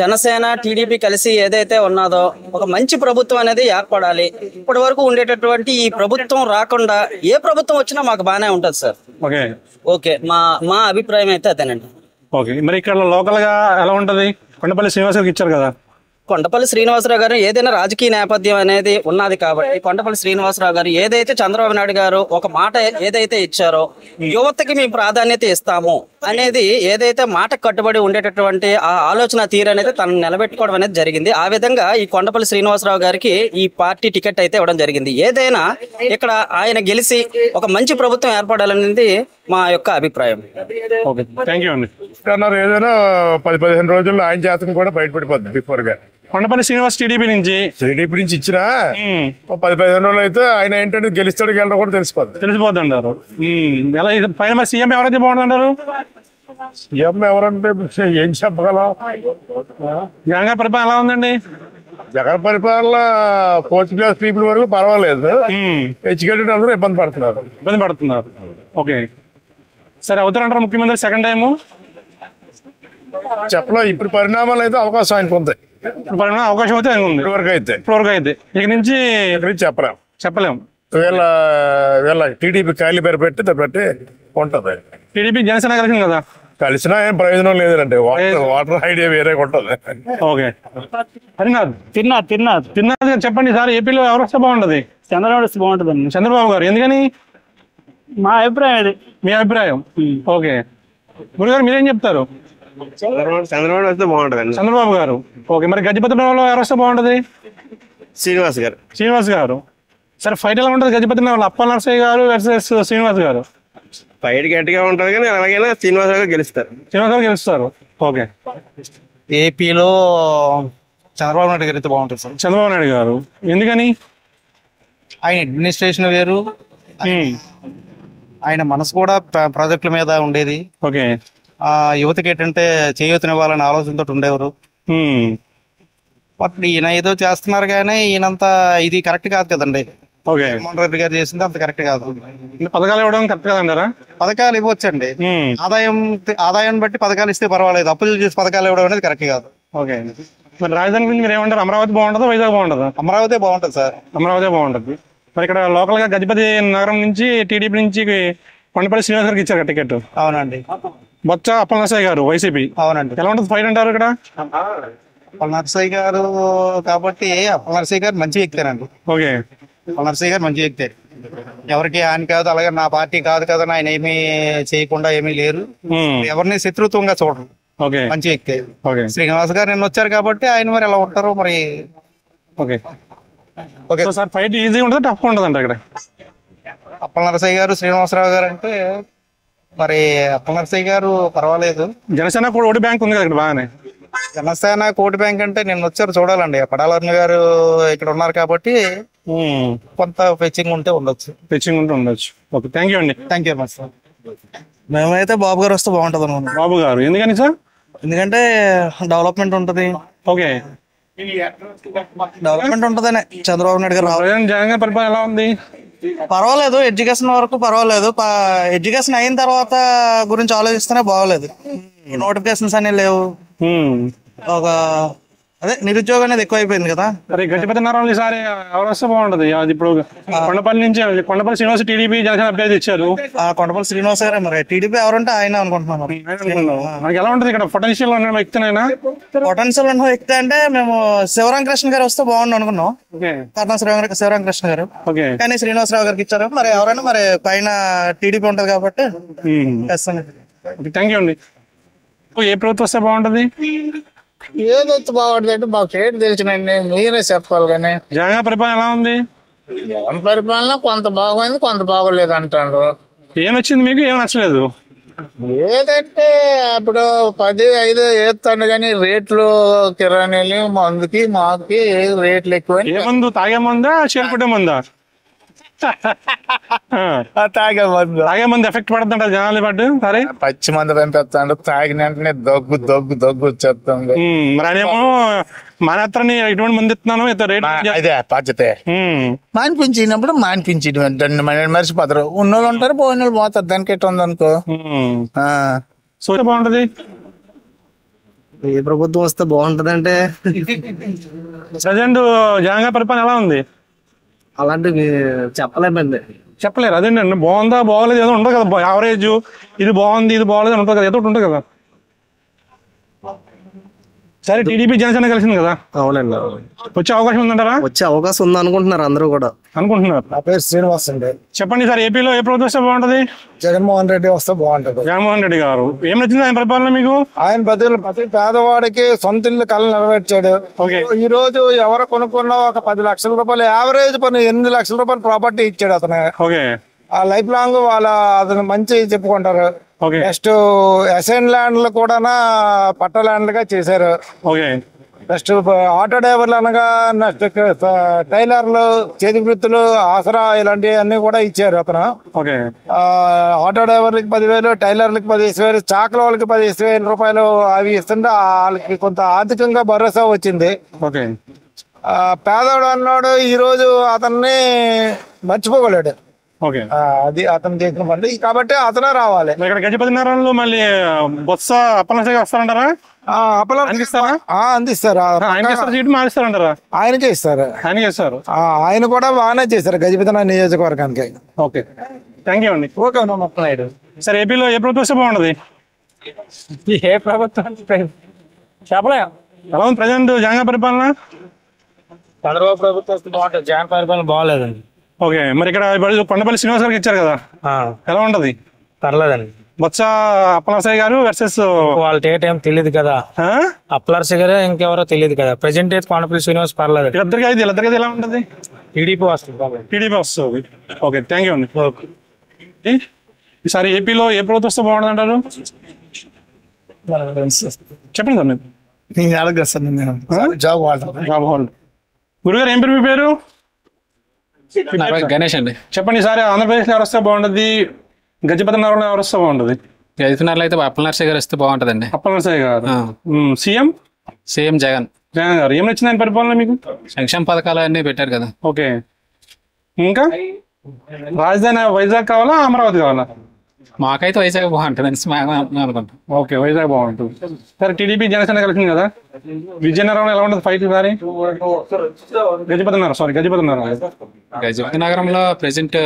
జనసేన టీడీపీ కలిసి ఏదైతే ఉన్నదో ఒక మంచి ప్రభుత్వం అనేది ఏర్పడాలి. ఇప్పటి వరకు ఉండేటటువంటి ఈ ప్రభుత్వం రాకుండా ఏ ప్రభుత్వం వచ్చినా మాకు బాగానే ఉంటది సార్. ఓకే, మా అభిప్రాయం అయితే అదేనండి. ఓకే, మరి ఇక్కడ లోకల్ గా ఎలా ఉంటది? కొండపల్లి శ్రీనివాసరావు ఇచ్చారు కదా. కొండపల్లి శ్రీనివాసరావు గారు ఏదైనా రాజకీయ నేపథ్యం అనేది ఉన్నది కాబట్టి కొండపల్లి శ్రీనివాసరావు గారు ఏదైతే చంద్రబాబు నాయుడు గారు ఒక మాట ఏదైతే ఇచ్చారో యువతకి మేము ప్రాధాన్యత ఇస్తాము అనేది ఏదైతే మాట కట్టుబడి ఉండేటటువంటి ఆ ఆలోచన తీరు అనేది తను నిలబెట్టుకోవడం అనేది జరిగింది. ఆ విధంగా ఈ కొండపల్లి శ్రీనివాసరావు గారికి ఈ పార్టీ టికెట్ అయితే ఇవ్వడం జరిగింది. ఏదైనా ఇక్కడ ఆయన గెలిచి ఒక మంచి ప్రభుత్వం ఏర్పడాలనేది మా యొక్క అభిప్రాయం. ఏదైనా 10-15 రోజుల్లో ఆయన జాతకం కూడా బయటపడిపోద్ది బిఫోర్ గా. కొండపల్లి శ్రీనివాస్ టీడీపీ నుంచి ఇచ్చినా 10-15 రోజులు అయితే ఆయన ఏంటంటే గెలుస్తాడు గెలడం కూడా తెలిసిపోద్ది అంటారు. పైన సీఎం ఎవరైతే బాగుంటుంటారు? సీఎం ఎవరంటే ఏం చెప్పగలం? జగన్ గారి పరిపాలన ఎలా ఉందండి? జగన్ పరిపాలన 4th క్లాస్ పీపుల్ వరకు పర్వాలేదు, ఎడ్యుకేటెడ్ అందరూ ఇబ్బంది పడుతున్నారు. ఓకే, సరే అవుతారంటారు ముఖ్యమంత్రి సెకండ్ టైము? చెప్పలేదు, ఇప్పుడు పరిణామాలు అయితే అవకాశం ఆయనకు ఉంది. అవకాశం అయితే ఉంది ఇప్పటివరకు అయితే ఇక నుంచి చెప్పలేము. వీళ్ళ టీడీపీ ఖాళీ పేరు పెట్టి ఉంటది. టీడీపీ జనసేన కలిసింది కదా, కలిసినా ఏం ప్రయోజనం లేదండి. వాటర్ ఐడియా వేరే ఉంటది. ఓకే, తిరునాథ్ చెప్పండి సార్, ఏపీలో ఎవరు వస్తే బాగుంటది? చంద్రబాబు వస్తే బాగుంటదండి. చంద్రబాబు గారు, ఎందుకని? మా అభిప్రాయం అది. మీ అభిప్రాయం? ఓకే, గురుగారు మీరేం చెప్తారు? చంద్రబాబు వస్తే బాగుంటది. చంద్రబాబు గారు. ఓకే, మరి గజపతిలో ఎవరు వస్తే బాగుంటది? శ్రీనివాస్ గారు. సరే, ఫైట్ ఎలా ఉంటుంది గజపతి నగరంలో? అప్పల్ నరసయ్య గారు వర్సెస్ శ్రీనివాస్ గారు. ఫైట్ గట్టిగా ఉంటది కానీ అలాగైనా శ్రీనివాస్ గారు గెలుస్తారు. ఓకే, ఏపీలో చంద్రబాబు నాయుడు గారు అయితే బాగుంటుంది సార్. చంద్రబాబు నాయుడు గారు, ఎందుకని? ఆయన అడ్మినిస్ట్రేషన్ వేరు, ఆయన మనసు కూడా ప్రాజెక్టుల మీద ఉండేది. ఓకే. ఆ యువతకి ఏంటంటే చేయూతనివ్వాలనే ఆలోచనతో ఉండేవారు. బట్ ఈయన ఏదో చేస్తున్నారు కానీ ఈయనంతా ఇది కరెక్ట్ కాదు కదండి. జగన్మోహన్ రెడ్డి గారు చేసింది అంత కరెక్ట్ కాదు. పథకాలు ఇవ్వడం కరెక్ట్ కాదంటారా? పథకాలు ఇవ్వచ్చండి, ఆదాయం బట్టి పథకాలు ఇస్తే పర్వాలేదు. అప్పులు చేసి పథకాలు ఇవ్వడం అనేది కరెక్ట్ కాదు. ఓకే. మరి రాజధాని గురించి మీరు ఏమంటారు? అమరావతి బాగుంటుందా, వైజాగ్ బాగుంటుందా? అమరావతి బాగుంటుంది సార్. అమరావతి బాగుంటుంది. మరి ఇక్కడ లోకల్ గా గజపతి నగరం నుంచి టీడీపీ నుంచి కొండపల్లి శ్రీనివాస్ గారికి ఇచ్చారు టికెట్. అవునండి. బొత్స అప్పలనరసయ్య గారు వైసీపీ. అవునండి. ఎలా ఉంటుంది ఫైట్ అంటారు ఇక్కడ? అప్పలనరసయ్య గారు కాబట్టి అప్పలనరసయ్య గారు మంచి వ్యక్తేనండి. ఓకే. అప్పలనరసయ్య గారు మంచి వ్యక్తే, ఎవరికి హాని కాదు. అలాగే నా పార్టీ కాదు కదా, ఆయన ఏమీ చేయకుండా ఏమీ లేరు, ఎవరిని శత్రుత్వంగా చూడరు. మంచి వ్యక్తి. శ్రీనివాస్ గారు నిన్న వచ్చారు కాబట్టి ఆయన మరి ఎలా ఉంటారో మరి. Okay. Okay sir, fight easy ఉంటుంది టఫ్ ఉంటుంది అంట ఇక్కడ? అప్పలనరసయ్య గారు శ్రీనివాసరావు గారు అంటే మరి అప్పలనరసయ్య గారు పర్వాలేదు. జనసేన కూడా ఓటు బ్యాంక్ ఉంది కదా ఇక్కడ బాగానే. జనసేన కోటి బ్యాంక్ అంటే నిన్న వచ్చారు చూడాలండి. పడాలర్ని గారు ఇక్కడ ఉన్నారు కాబట్టి కొంత ఫెచ్చింగ్ ఉంటే ఉండొచ్చు. ఓకే, థ్యాంక్ యూ అండి. Thank you much sir. మేమైతే బాబు గారు వస్తే బాగుంటుంది అనుకున్నాం. బాబు గారు ఎందుకని సార్? ఎందుకంటే డెవలప్మెంట్ ఉంటది. ఓకే. డెవలప్మెంట్ ఉంటదని చంద్రబాబు నాయుడు గారు. జగన్ పరిపాలన ఎలా ఉంది? పర్వాలేదు, ఎడ్యుకేషన్ వరకు పర్వాలేదు. ఎడ్యుకేషన్ అయిన తర్వాత గురించి ఆలోచిస్తేనే బాగోలేదు. నోటిఫికేషన్స్ అనేవి లేవు. ఒక అదే నిరుద్యోగం అనేది ఎక్కువ అయిపోయింది కదా. గజపతి నగరంలో ఈసారి ఎవరు వస్తే బాగుంటది? అది ఇప్పుడు కొండపల్లి నుంచి కొండపల్లి శ్రీనివాస్ టీడీపీ జనసేన అభ్యర్థి ఇచ్చారు. కొండపల్లి శ్రీనివాస్ గారే మరి టీడీపీ ఎవరంటే ఆయన అనుకుంటున్నాను. మనకి ఎలా ఉంటది ఇక్కడ? పొటెన్షియల్ ఉన్న వ్యక్తినైనా? పొటెన్షియల్ ఉన్న వ్యక్తి అంటే మేము శివరామకృష్ణ గారు వస్తే బాగుండు అనుకున్నాం. కర్ణం శివరామకృష్ణ గారు, కానీ శ్రీనివాసరావు గారికి ఇచ్చారు. మరి ఎవరైనా మరి పైన టీడీపీ ఉంటది కాబట్టి. థ్యాంక్ యూ అండి. ఏ ప్రభుత్వం వస్తే బాగుంటది? ఏదొచ్చు బాగుంటుంది అంటే మాకు ఏంటి తెలిసినండి, మీరే చెప్పాలి. కానీ జగన్ పరిపాలన ఎలా ఉంది? జగన్ పరిపాలన కొంత బాగుంది, కొంత బాగోలేదు అంటారు. ఏం నచ్చింది మీకు, ఏం నచ్చలేదు? ఏదంటే అప్పుడు 10-5 వేస్తాడు కానీ రేట్లు కిరాణీలు మందుకి మాకి రేట్లు ఎక్కువ. ఏ మందు? తాగే మందా, చేరుకుంటే మందా? తాగే మంది ఎఫెక్ట్ పడుతుంట జనాలు పడ్డు. సరే, పచ్చి మంది పంపిస్తాడు, తాగిన వెంటనే దగ్గు దగ్గు దగ్గు వచ్చేస్తుంది. మరి అదేమో మానేత్రని ఎటువంటి మంది ఇస్తున్నాను అదే బాధ్యత. మానిపించినప్పుడు మానిపించి మర్చిపోతారు. ఉన్నోళ్ళు ఉంటారు, పోయిన వాళ్ళు పోతారు. దానికి ఎట్లా ఉందనుకో. సో బాగుంటది. ఏ ప్రభుత్వం వస్తే బాగుంటది అంటే ప్రజెంట్ జగన్ పరిపాలన ఎలా ఉంది? అలాంటివి చెప్పలేరు. అదేంటండి, బాగుందా బాగోలేదు ఏదో ఉండదు కదా. యావరేజ్ ఇది బాగుంది ఇది బాగోలేదు అని ఉంటుంది కదా, ఏదో ఉంటుంది కదా. సరే, టీడీపీ జనసేన కలిసింది కదా. అవునండి. వచ్చే అవకాశం ఉందంటారా? వచ్చే అవకాశం ఉంది అనుకుంటున్నారు అందరూ కూడా. నా పేరు శ్రీనివాస్ అండి. చెప్పండి సార్, ఏపీలో ఏ ప్రభుత్వం వస్తే బాగుంటది? జగన్మోహన్ రెడ్డి వస్తే బాగుంటది. జగన్మోహన్ రెడ్డి గారు ఏం నచ్చింది ఆయన పరిపాలన మీకు? ఆయన ప్రతి పేదవాడికి సొంత ఇల్లు కళ నెరవేర్చాడు. ఈ రోజు ఎవరు కొనుక్కున్నా ఒక 10 లక్షల రూపాయలు యావరేజ్ 8 లక్షల రూపాయలు ప్రాపర్టీ ఇచ్చాడు అతను. ఆ లైఫ్ లాంగ్ అతను మంచి చెప్పుకుంటారు. నెక్స్ట్ అసైన్ ల్యాండ్లు కూడా పట్ట ల్యాండ్లుగా చేశారు. నెక్స్ట్ ఆటో డ్రైవర్లు అనగా నెక్స్ట్ టైలర్లు, చేతి వృత్తులు, ఆసరా ఇలాంటివి అన్ని కూడా ఇచ్చారు అతను. ఆటో డ్రైవర్లకి 10,000, టైలర్లకి 15,000, చాకల వాళ్ళకి 15,000 రూపాయలు అవి ఇస్తుంటే వాళ్ళకి కొంత ఆర్థికంగా భరోసా వచ్చింది. పేదవాడు అన్నాడు ఈ రోజు అతన్ని మర్చిపోగలేడు. అది అతను చేసిన పని కాబట్టి అతనే రావాలి. ఇక్కడ గజపతి నగరంలో మళ్ళీ బొత్స అప్పలనరసయ్య వస్తారంటారా? అందిస్తారు. ఆయనకే ఇస్తారు. ఆయన కూడా బాగానే చేశారు గజపతి నగర్ నియోజకవర్గానికి. ఓకే, థ్యాంక్ యూ అండి. ఓకే నాయుడు. సరే, ఏపీలో ఏ ప్రభుత్వం వస్తే బాగుంటది? ఏ ప్రభుత్వం చెప్పలే. ఎలా ఉంది ప్రజెంట్ జగన్ పరిపాలన? చంద్రబాబు ప్రభుత్వం వస్తే బాగుంటుంది, జగన్ పరిపాలన బాగోలేదండి. ఓకే, మరి ఇక్కడ కొండపల్లి శ్రీనివాస్ గారికి ఇచ్చారు కదా, ఎలా ఉంటది? పర్లేదండి. బొత్స అప్పలనరసయ్య గారు వర్సెస్ వాళ్ళ డేట్ ఏం తెలియదు కదా. అప్పలనరసయ్య గారు ఇంకెవరో తెలియదు కదా. ప్రెసెంట్ అయితే కొండపల్లి శ్రీనివాస్ పర్లేదు. ఇద్దరికి ఎలా ఉంటది? టీడీపీ వస్తుంది. టీడీపీ వస్తుంది. ఓకే, థ్యాంక్ యూ అండి. ఈసారి ఏపీలో ఏ ప్రభుత్వం వస్తే బాగుంటుంది అంటారు? చెప్పండి సార్. గురుగారు ఏం పేరు మీ పేరు? గణేష్ అండి. చెప్పండి, ఈసారి ఆంధ్రప్రదేశ్ లో వస్తే బాగుంటది? గజపతి నగరంలో ఎవరు వస్తే బాగుంటది? గజపతినగర్లో అయితే అప్పల నరసయ్య గారు వస్తే బాగుంటదండి. అప్పల నరసయ్య గారు. సీఎం జగన్ గారు. ఏం నచ్చింది ఆయన పరిపాలన మీకు? సంక్షేమ పథకాలు అన్ని పెట్టారు కదా. ఓకే. ఇంకా రాజధాని వైజాగ్ కావాలా అమరావతి కావాలా? మాకైతే వైజాగ్ బాగుంటుంది అనుకుంటాం. ఓకే, వైజాగ్ బాగుంటుంది. సరే, టీడీపీ జనసేన కలిసింది కదా, విజయనగరంలో ఎలా ఉంటుంది ఫైట్? సారి గజపతి నగరంలో ప్రెసెంట్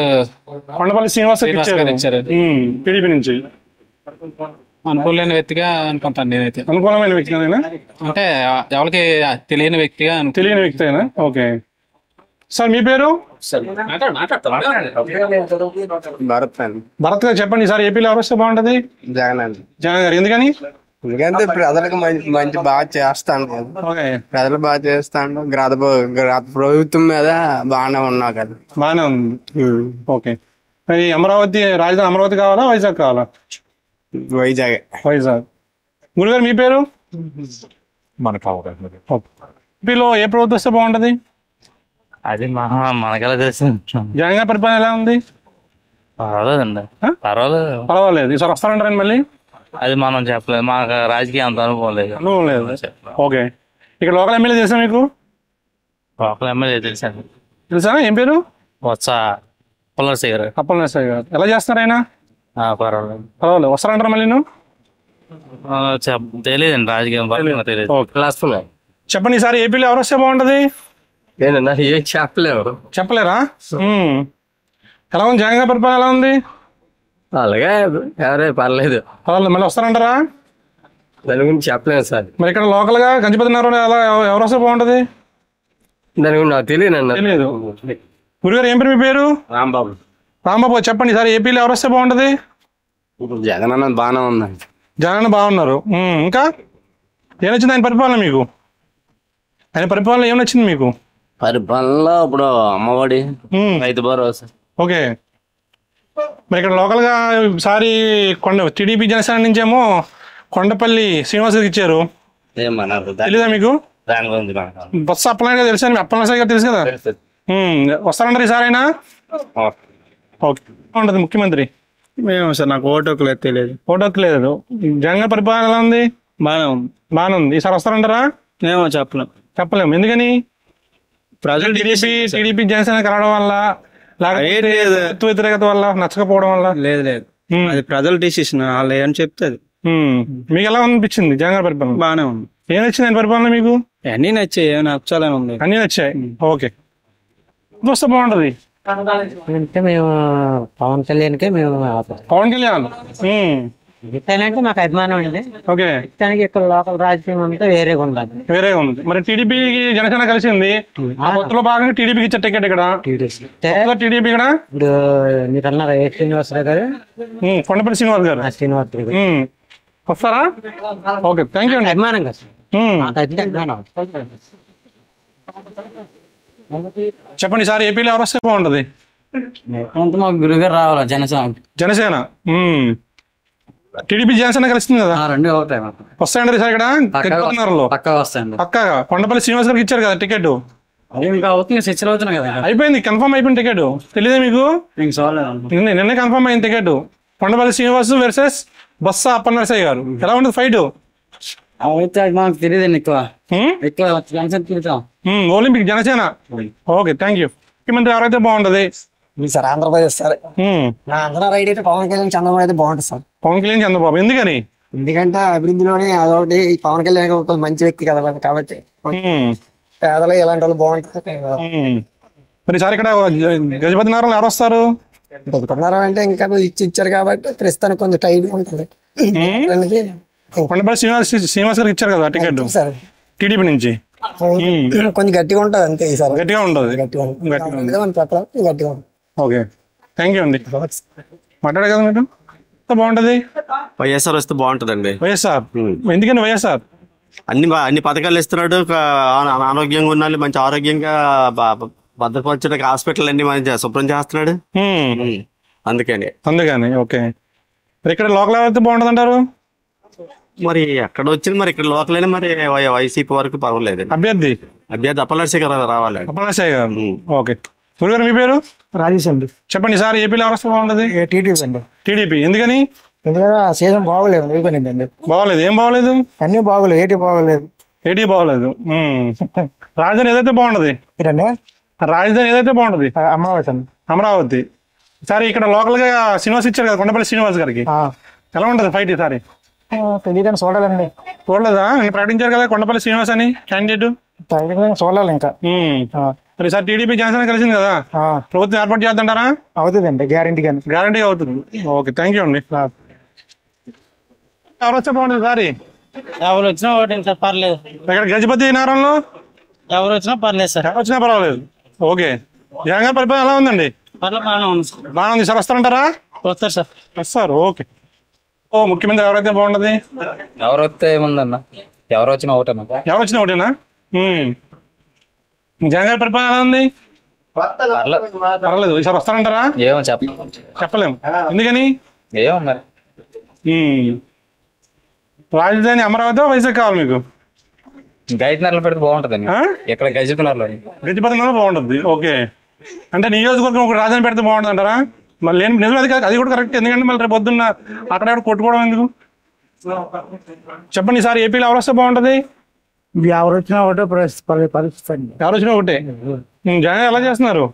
కొండపల్లి శ్రీనివాస్ ఇచ్చారు టీడీపీ నుంచి. అనుకూలమైన వ్యక్తిగా అనుకుంటాను నేనైతే. అనుకూలమైన వ్యక్తి అంటే ఎవరికి తెలియని వ్యక్తిగా అయినా. ఓకే సార్, మీ పేరు? భరత్ గారు చెప్పండి సార్, ఏపీలో ఎవరు వస్తే బాగుంటది? జగన్ గారు. ఎందుకని? ఎందుకంటే ప్రజలకు మంచి బాగా చేస్తాను, ప్రజలు బాగా చేస్తాను, ప్రభుత్వం మీద బాగానే ఉన్నా కదా. బాగానే ఉంది. ఓకే. అమరావతి రాజధాని అమరావతి కావాలా వైజాగ్ కావాలా? వైజాగ్. గురుగారు మీ పేరు? ఏపీలో ఏ ప్రభుత్వం వస్తే బాగుంటది? అది మనకెలా తెలుసు. జగన్ గారి పరిపాలన ఎలా ఉంది? పర్వాలేదండి, పర్వాలేదు. ఈసారి వస్తారంటారండి మళ్ళీ? అది మనం చెప్పలేదు, మాకు రాజకీయ అంత అనుభవం లేదు. ఓకే. ఇక్కడ లోకల్ ఎమ్మెల్యే తెలుసా మీకు? లోకల్ ఎమ్మెల్యే తెలుసా? ఏం పేరు? అప్పల నరసయ్య గారు. ఎలా చేస్తున్నారు ఆయన? పర్వాలేదు. వస్తారంటారా మళ్ళీ? నువ్వు తెలియదండి, రాజకీయం తెలియదు. చెప్పండి, ఈసారి ఏపీలో ఎవరు వస్తే బాగుంటది? ఏం చెప్పలేరా? ఎలా ఉంది జగన్ గారి పరిపాలన? ఎలా ఉంది? అలాగే పర్లేదు. మళ్ళీ వస్తారంటారా? దాని గురించి చెప్పలేదు సార్. మరి ఇక్కడ లోకల్ గా గజపతి నగరంలో ఎవరు వస్తే బాగుంటది? దాని గురించి నాకు తెలియదు. గురుగారు ఏం పేరు మీ పేరు? రాంబాబు. చెప్పండి సార్, ఏపీలో ఎవరు వస్తే బాగుంటది? జగన్ అన్నది బాగానే ఉందండి. జగన్ బాగున్నారు. ఇంకా ఏం నచ్చింది ఆయన పరిపాలన మీకు? ఆయన పరిపాలన ఏం నచ్చింది మీకు? పరిపాలనలో ఇప్పుడు అమ్మఒడి, రైతు భరోసా. ఓకే. మరి ఇక్కడ లోకల్ గా ఈసారి టీడీపీ జనసేన నుంచేమో కొండపల్లి శ్రీనివాస్ ఇచ్చారు. తెలీదా మీకు? బొత్స అప్పలనాయుడు గారు తెలుసా? అప్పల నరసయ్య గారు తెలుసు కదా. వస్తారంటారు ఈసారి అయినా? ఓకే. ఉంటది ముఖ్యమంత్రి. మేము సార్ నాకు ఓటు తెలియదు. జగన్ గారి పరిపాలన ఎలా ఉంది? బాగానే ఉంది. ఈసారి వస్తారంటారా? మేము చెప్పలేము. ఎందుకని? ప్రజలు టీడీపీ జనసేన కలవడం వల్ల, వ్యతిరేకత వల్ల, నచ్చకపోవడం వల్ల? లేదు, అది ప్రజల డిసిషన్, వాళ్ళు ఏమని చెప్తే. మీకు ఎలా అనిపించింది జగన్ గారి పరిపాలన? బాగానే ఉంది. ఏం నచ్చింది ఆయన పరిపాలన మీకు? అన్ని నచ్చాయి, నచ్చాలని ఉంది. అన్ని నచ్చాయి. ఓకే. వస్తే బాగుంటది అంటే మేము పవన్ కళ్యాణ్కే పవన్ కళ్యాణ్ అంటే మాకు అభిమానం అండి. ఓకే. ఇక్కడ లోకల్ రాజకీయం అంతా వేరేగా ఉంది. మరి టీడీపీకి జనసేన కలిసింది, కొత్తలో భాగంగా టీడీపీకి ఇచ్చే టికెట్ ఇక్కడ. టీడీపీ ఇక్కడ ఇప్పుడు మీరు అన్నారు శ్రీనివాసరావు గారు, కొండపల్లి శ్రీనివాస్ గారు. వస్తారా? ఓకే, థ్యాంక్ యూ అండి. అభిమానం కదా. చెప్పండి సార్, ఏపీలో ఎవరు వస్తే బాగుంటది? మాకు గురుగారు రావాలా? జనసేన. టీడీపీ జనసేన కలిసింది కదా, వస్తాయండి సార్ ఇక్కడ పక్కాగా. కొండపల్లి శ్రీనివాస్ గారికి ఇచ్చారు కదా టికెట్. అయిపోయింది, కన్ఫర్మ్ అయిపోయింది టికెట్. తెలియదా మీకు? నిన్నే కన్ఫర్మ్ అయింది టికెట్. కొండపల్లి శ్రీనివాస్ వర్సెస్ బొత్స అప్పల నరసయ్య గారు. ఎలా ఉంటుంది ఫైట్? మాకు తెలియదండి ఎక్కువ. Olympic Janasena. Okay, thank you. ముఖ్యమంత్రి ఎవరైతే బాగుంటది? Sir Andhra Pradesh sir. Andhra right అయితే పవన్ కళ్యాణ్ చంద్రబాబు అయితే బాగుంటుంది సార్. పవన్ కళ్యాణ్ చంద్రబాబు. ఎందుకని? ఎందుకంటే అభివృద్ధిలోనే అదొకటి. పవన్ కళ్యాణ్ ఒక మంచి వ్యక్తి కదా కాబట్టి పేదలు ఇలాంటి వాళ్ళు బాగుంటుంది. మరి సార్ ఇక్కడ గజపతి నగరంలో ఎవరు వస్తారు? గజపతినగరం అంటే ఇంకా ఇచ్చారు కాబట్టి ప్రస్తుతానికి కొంచెం టైట్ ఉంటుంది. కొండపల్లి శ్రీనివాస్ గారికి ఇచ్చారు కదా టికెట్ టీడీపీ నుంచి. కొంచెం గట్టిగా ఉంటుంది అంతే. ఈసారి గట్టిగా ఉంటుంది. ఓకే, థ్యాంక్ యూ అండి. మాట్లాడే కదా మీరు. బాగుంటది. వైఎస్ఆర్ వస్తే బాగుంటదండి. వైఎస్ఆర్. ఎందుకని వైఎస్ఆర్? అన్ని పథకాలు ఇస్తున్నాడు. ఆరోగ్యంగా ఉండాలి, మంచి ఆరోగ్యంగా భద్రపరచడానికి హాస్పిటల్ అన్ని మంచి శుభ్రం చేస్తున్నాడు. అందుకని ఓకే. ఇక్కడ లోకల్ అయితే బాగుంటది అంటారు? మరి ఎక్కడ వచ్చింది, మరి ఇక్కడ లోకల్ అయినా మరి వైసీపీ వరకు పర్వాలేదు. అభ్యర్థి అప్పల నరసయ్య గారు రావాలి. అప్పల నరసయ్య గారు. ఓకే, గురుగారు మీ పేరు? రాజేష్ అండి. చెప్పండి సార్, ఏపీలో ఎవరు వస్తే బాగుంటది? టీడీపీ అండి. టీడీపీ ఎందుకని? ఎందుకంటే సీజన్ బాగోలేదు, అయిపోయిందండి. బాగోలేదు. ఏం బాగోలేదు? అన్ని బాగోలేదు, ఏటీ బాగోలేదు. ఏటీ బాగోలేదు. రాజధాని ఏదైతే బాగుంటది? రాజధాని ఏదైతే బాగుంటది? అమరావతి అండి. అమరావతి. సరే, ఇక్కడ లోకల్ గా శ్రీనివాస్ ఇచ్చారు కదా, కొండపల్లి శ్రీనివాస్ గారికి. ఎలా ఉంటది ఫైట్ ఈసారి? తెలియదని చూడాలండి. చూడలేదా? నేను ప్రకటించారు కదా కొండపల్లి శ్రీనివాస్ అని క్యాండిడేట్. చూడాలి ఇంకా. మరి సార్ టీడీపీ జనసేన కలిసింది కదా, ప్రభుత్వం ఏర్పాటు చేద్దంటారా? అవుతుందండి, గ్యారంటీ అవుతుంది. ఓకే, థ్యాంక్ యూ అండి. ఎవరు వచ్చే బాగుంటుంది సారి? ఎవరు వచ్చినా ఒకటి సార్, పర్లేదు. ఇక్కడ గజపతి నగరంలో ఎవరు వచ్చినా పర్లేదు సార్. ఎవరు వచ్చినా పర్వాలేదు. ఓకే, జగన్ గారి పరిపాలన ఎలా ఉందండి? బాగానే ఉంది సార్. బాగానే ఉంది సార్. వస్తారంటారా? వస్తారు సార్. వస్తారు. ఓకే. ముఖ్యమంత్రి ఎవరైతే బాగుంటది? ఎవరు వస్తే ఏముందన్న, ఎవరు వచ్చినా ఒకటేనా? ఎవరు వచ్చినా ఒకటేనా? జగన్ గారి పరిపాలన ఎలా ఉంది? పర్లేదు. ఈసారి వస్తారంటారా? ఏమో చెప్పలేము. ఎందుకని? ఏమో మరి. రాజధాని అమరావతి వైజాగ్ కావాలి మీకు? గజపతినగర్లో పెడితే బాగుంటది. ఇక్కడ గజపతినగర్లో బాగుంటుంది. ఓకే, అంటే నియోజకవర్గం ఒక రాజధాని పెడితే బాగుంటుంది అంటారా? మళ్ళీ నిజం అది కూడా కరెక్ట్. ఎందుకంటే మళ్ళీ రేపు పొద్దున్న అక్కడ కొట్టుకోవడం ఎందుకు? చెప్పండి సార్, ఏపీలో ఎవరు వస్తే బాగుంటది? ఎవరు వచ్చినా ఒకటే పరిస్థితి అండి. ఎవరు వచ్చినా ఒకటే. జగన్ ఎలా చేస్తున్నారు?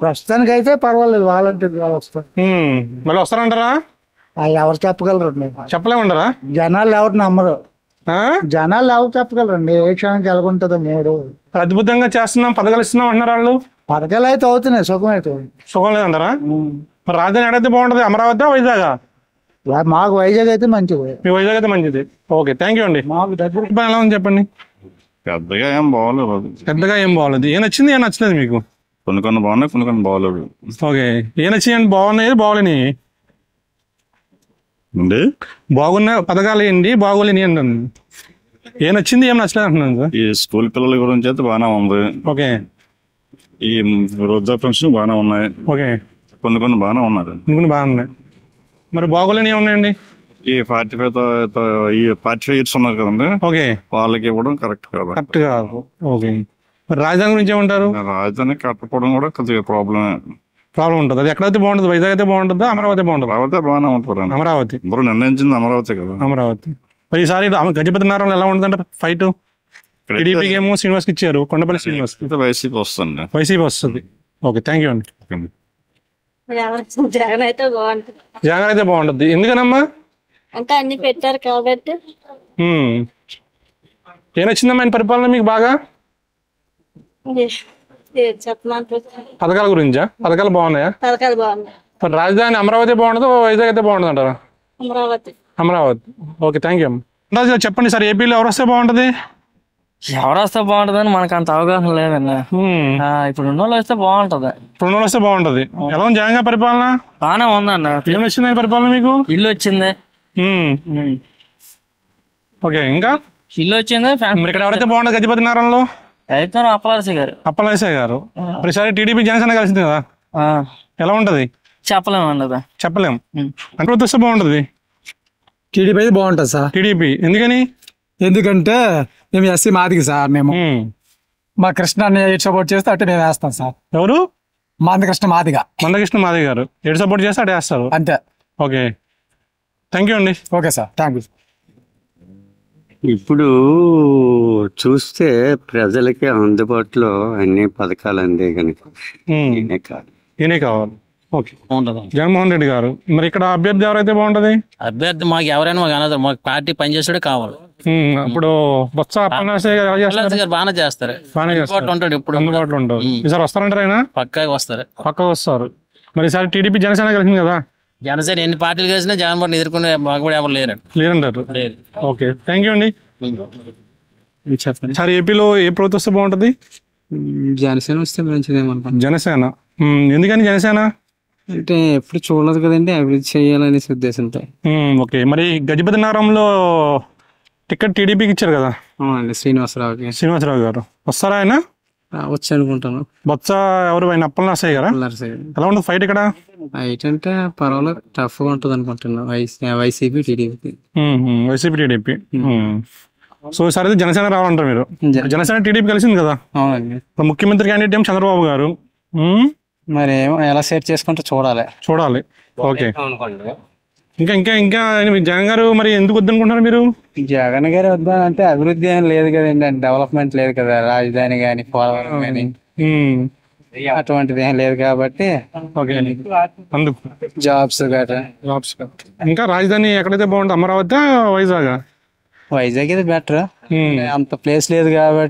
ప్రస్తుతానికి అయితే పర్వాలేదు, వాలంటీర్ వస్తారు. మళ్ళీ వస్తారంటారా? ఎవరు చెప్పగలరు? చెప్పలేమంటారా? జనాలు ఎవరు నమ్మరు. జనాలు ఎవరు చెప్పగలరండి ఏ క్షణానికి ఎలాగుంటుందో? మీరు అద్భుతంగా చేస్తున్నాం, పథకాలు ఇస్తున్నాం అంటున్నారు వాళ్ళు. పథకాలు అయితే అవుతున్నాయి, సుఖం అయితే. సుఖం లేదంటారా? మరి రాజధాని ఎక్కడైతే బాగుంటది, అమరావతి వైజాగ్? మాకు వైజాగ్ అయితే మంచిది. మీ వైజాగ్ అయితే మంచిది. ఓకే, థ్యాంక్ యూ అండి. మాకు దగ్గర ఎలా ఉంది చెప్పండి. పెద్దగా ఏం బాగోలేదు. పెద్దగా ఏం బాగోలేదు. ఏం నచ్చింది, ఏం నచ్చలేదు మీకు? కొన్ని బాగున్నాయి, కొన్ని బాగోలేదు. ఓకే, ఏ నచ్చింది? బాగున్నాయి, బాగోలేని? బాగున్న పథకాలు ఏంటి, బాగోలేని అంటాను. ఏ నచ్చింది, ఏం నచ్చలేదు అంటున్నాను సార్. ఈ స్కూల్ పిల్లల గురించి అయితే బాగానే ఉంది. ఓకే. ఈ రోజా పెన్షన్ బాగానే ఉన్నాయి. ఓకే, కొన్ని బాగానే ఉన్నాయి. కొన్ని బాగున్నాయి. మరి బాగోలేని ఏమున్నాయండి? ఈ 45 ఇయర్స్ ఉన్నారు కదండి. ఓకే, వాళ్ళకి ఇవ్వడం కరెక్ట్ కాదు. కరెక్ట్ కాదు. ఓకే, మరి రాజధాని గురించి ఏమంటారు? రాజధాని కట్టకపోవడం కూడా కొద్దిగా ప్రాబ్లం ఉంటుంది. అది ఎక్కడైతే బాగుంటుంది? వైజాగ్ అయితే బాగుంటుందా, అమరావతి బాగుంటుంది? అమరావతి బాగానే ఉంటుంది. అమరావతి ఇప్పుడు నిర్ణయించింది అమరావతి కదా. అమరావతి. మరి ఈసారి గజపతి నగరంలో ఎలా ఉంటుందంటే ఫైట్? టీడీపీకి ఏమో శ్రీనివాస్కి ఇచ్చారు, కొండపల్లి శ్రీనివాస్. వైసీపీ వస్తుంది. వైసీపీ వస్తుంది. ఓకే, థ్యాంక్ యూ అండి. జగన్ అయితే బాగుంటుంది. జగన్ అయితే బాగుంటుంది. ఎందుకనమ్మా? అంటే అన్ని పెట్టారు కాబట్టి. ఏం నచ్చిందమ్మా ఆయన పరిపాలన మీకు బాగా? పథకాల గురించా? పథకాలు బాగున్నాయా? పథకాలు బాగున్నాయి. మరి రాజధాని అమరావతి బాగుంటుందో వైజాగ్ అయితే బాగుంటుంది అంటారా? Amaravati. Amaravati. Okay, thank you అమ్మ. చెప్పండి సార్, ఏపీలో ఎవరు వస్తే బాగుంటది? ఎవరు వస్తే బాగుంటదని మనకు అంత అవగాహన లేదన్న. ఇప్పుడు ఉన్న వాళ్ళు వస్తే బాగుంటది. ఎలా ఉంది జగన్ పరిపాలన? బాగానే ఉందన్న. ఏం వచ్చింది పరిపాలన మీకు? ఇల్లు వచ్చింది. ఓకే, ఇంకా ఇల్లు వచ్చింది. ఇక్కడ ఎవరైతే బాగుంటుంది గజపతి నగరంలో? అయితే అప్పలరాజు గారు. అప్పలరాజు గారు. ప్రతిసారి టీడీపీ జనసేన కలిసింది కదా, ఎలా ఉంటది? చెప్పలేము అన్నదా. చెప్పలేము. అంటే వస్తే బాగుంటది. టీడీపీ అయితే బాగుంటది సార్. టీడీపీ ఎందుకని? ఎందుకంటే మేము ఎస్సీ మాదికి సార్. మేము మా కృష్ణాన్ని ఎటు సపోర్ట్ చేస్తే అటు మేము వేస్తాం సార్. ఎవరు? మందకృష్ణ మాదిగా. మందకృష్ణ మాదిగ గారు ఎటు సపోర్ట్ చేస్తే అటు వేస్తారు. అంతే. ఓకే, థ్యాంక్ యూ అండి. Okay sir, thank you. ఇప్పుడు చూస్తే ప్రజలకి అందుబాటులో అన్ని పథకాలు అందే కనుక ఈయనే కావాలి. ఓకే, జగన్మోహన్ రెడ్డి గారు. మరి ఇక్కడ అభ్యర్థి ఎవరైతే బాగుంటది? అభ్యర్థి మాకు ఎవరైనా మాకు అనవసరం. మాకు పార్టీ పనిచేసాడే కావాలి. ఇప్పుడు బొత్స అప్పలనాశయ్య గారు బాగానే చేస్తారు. ఉంటాడు ఇప్పుడు అందుబాటులో ఉంటారు. ఈసారి వస్తారంటారు ఆయన? పక్కాగా వస్తారు. వస్తారు. మరి ఈసారి టీడీపీ జనసేన కలిసింది కదా. జనసేన ఎన్ని పార్టీలు కలిసినా జగన్మోహన్ ఎదుర్కొనే మాకు కూడా ఎవరు లేరంటారు. ఓకే, థ్యాంక్ యూ అండి. చెప్పండి సార్, ఏపీలో ఏ ప్రభుత్వం వస్తే బాగుంటది? జనసేన వస్తే మంచిదేమో. జనసేన ఎందుకని? జనసేన అంటే ఎప్పుడు చూడలేదు కదండి, అభివృద్ధి చేయాలనే ఉద్దేశంతో. ఓకే, మరి గజపతి నగరంలో టికెట్ టీడీపీకి ఇచ్చారు కదా. అవునండి, శ్రీనివాసరావు గారు వస్తారా? ఆయన రావచ్చు అనుకుంటాను. బొత్స ఎవరు? ఆయన అప్పలనాశయ్య గారా? ఎలా ఉంటుంది ఫైట్ ఇక్కడ? ఫైట్ అంటే పర్వాలేదు, టఫ్ గా ఉంటుంది అనుకుంటున్నా. YCP TDP. సో సరే, జనసేన రావాలంటారు మీరు? జనసేన టీడీపీ కలిసింది కదా. అవునండి. ముఖ్యమంత్రి క్యాండిడేట్ ఏం చంద్రబాబు గారు, మరి ఎలా షేర్ చేసుకుంటే చూడాలి. ఓకే. ఇంకా ఇంకా ఇంకా జగన్ గారు మరి ఎందుకు వద్దనుకుంటున్నారు మీరు? జగన్ గారు వద్దానంటే అభివృద్ధి ఏం లేదు కదండి, డెవలప్మెంట్ లేదు కదా, రాజధాని గాని పోలవరం గాని అటువంటిది ఏం లేదు కాబట్టి. ఓకే. అందుకు జాబ్స్ ఇంకా రాజధాని ఎక్కడైతే బాగుంటుంది, అమరావతి వైజాగ్? వైజాగ్ ఇది బెటర్, అంత ప్లేస్ లేదు కాబట్టి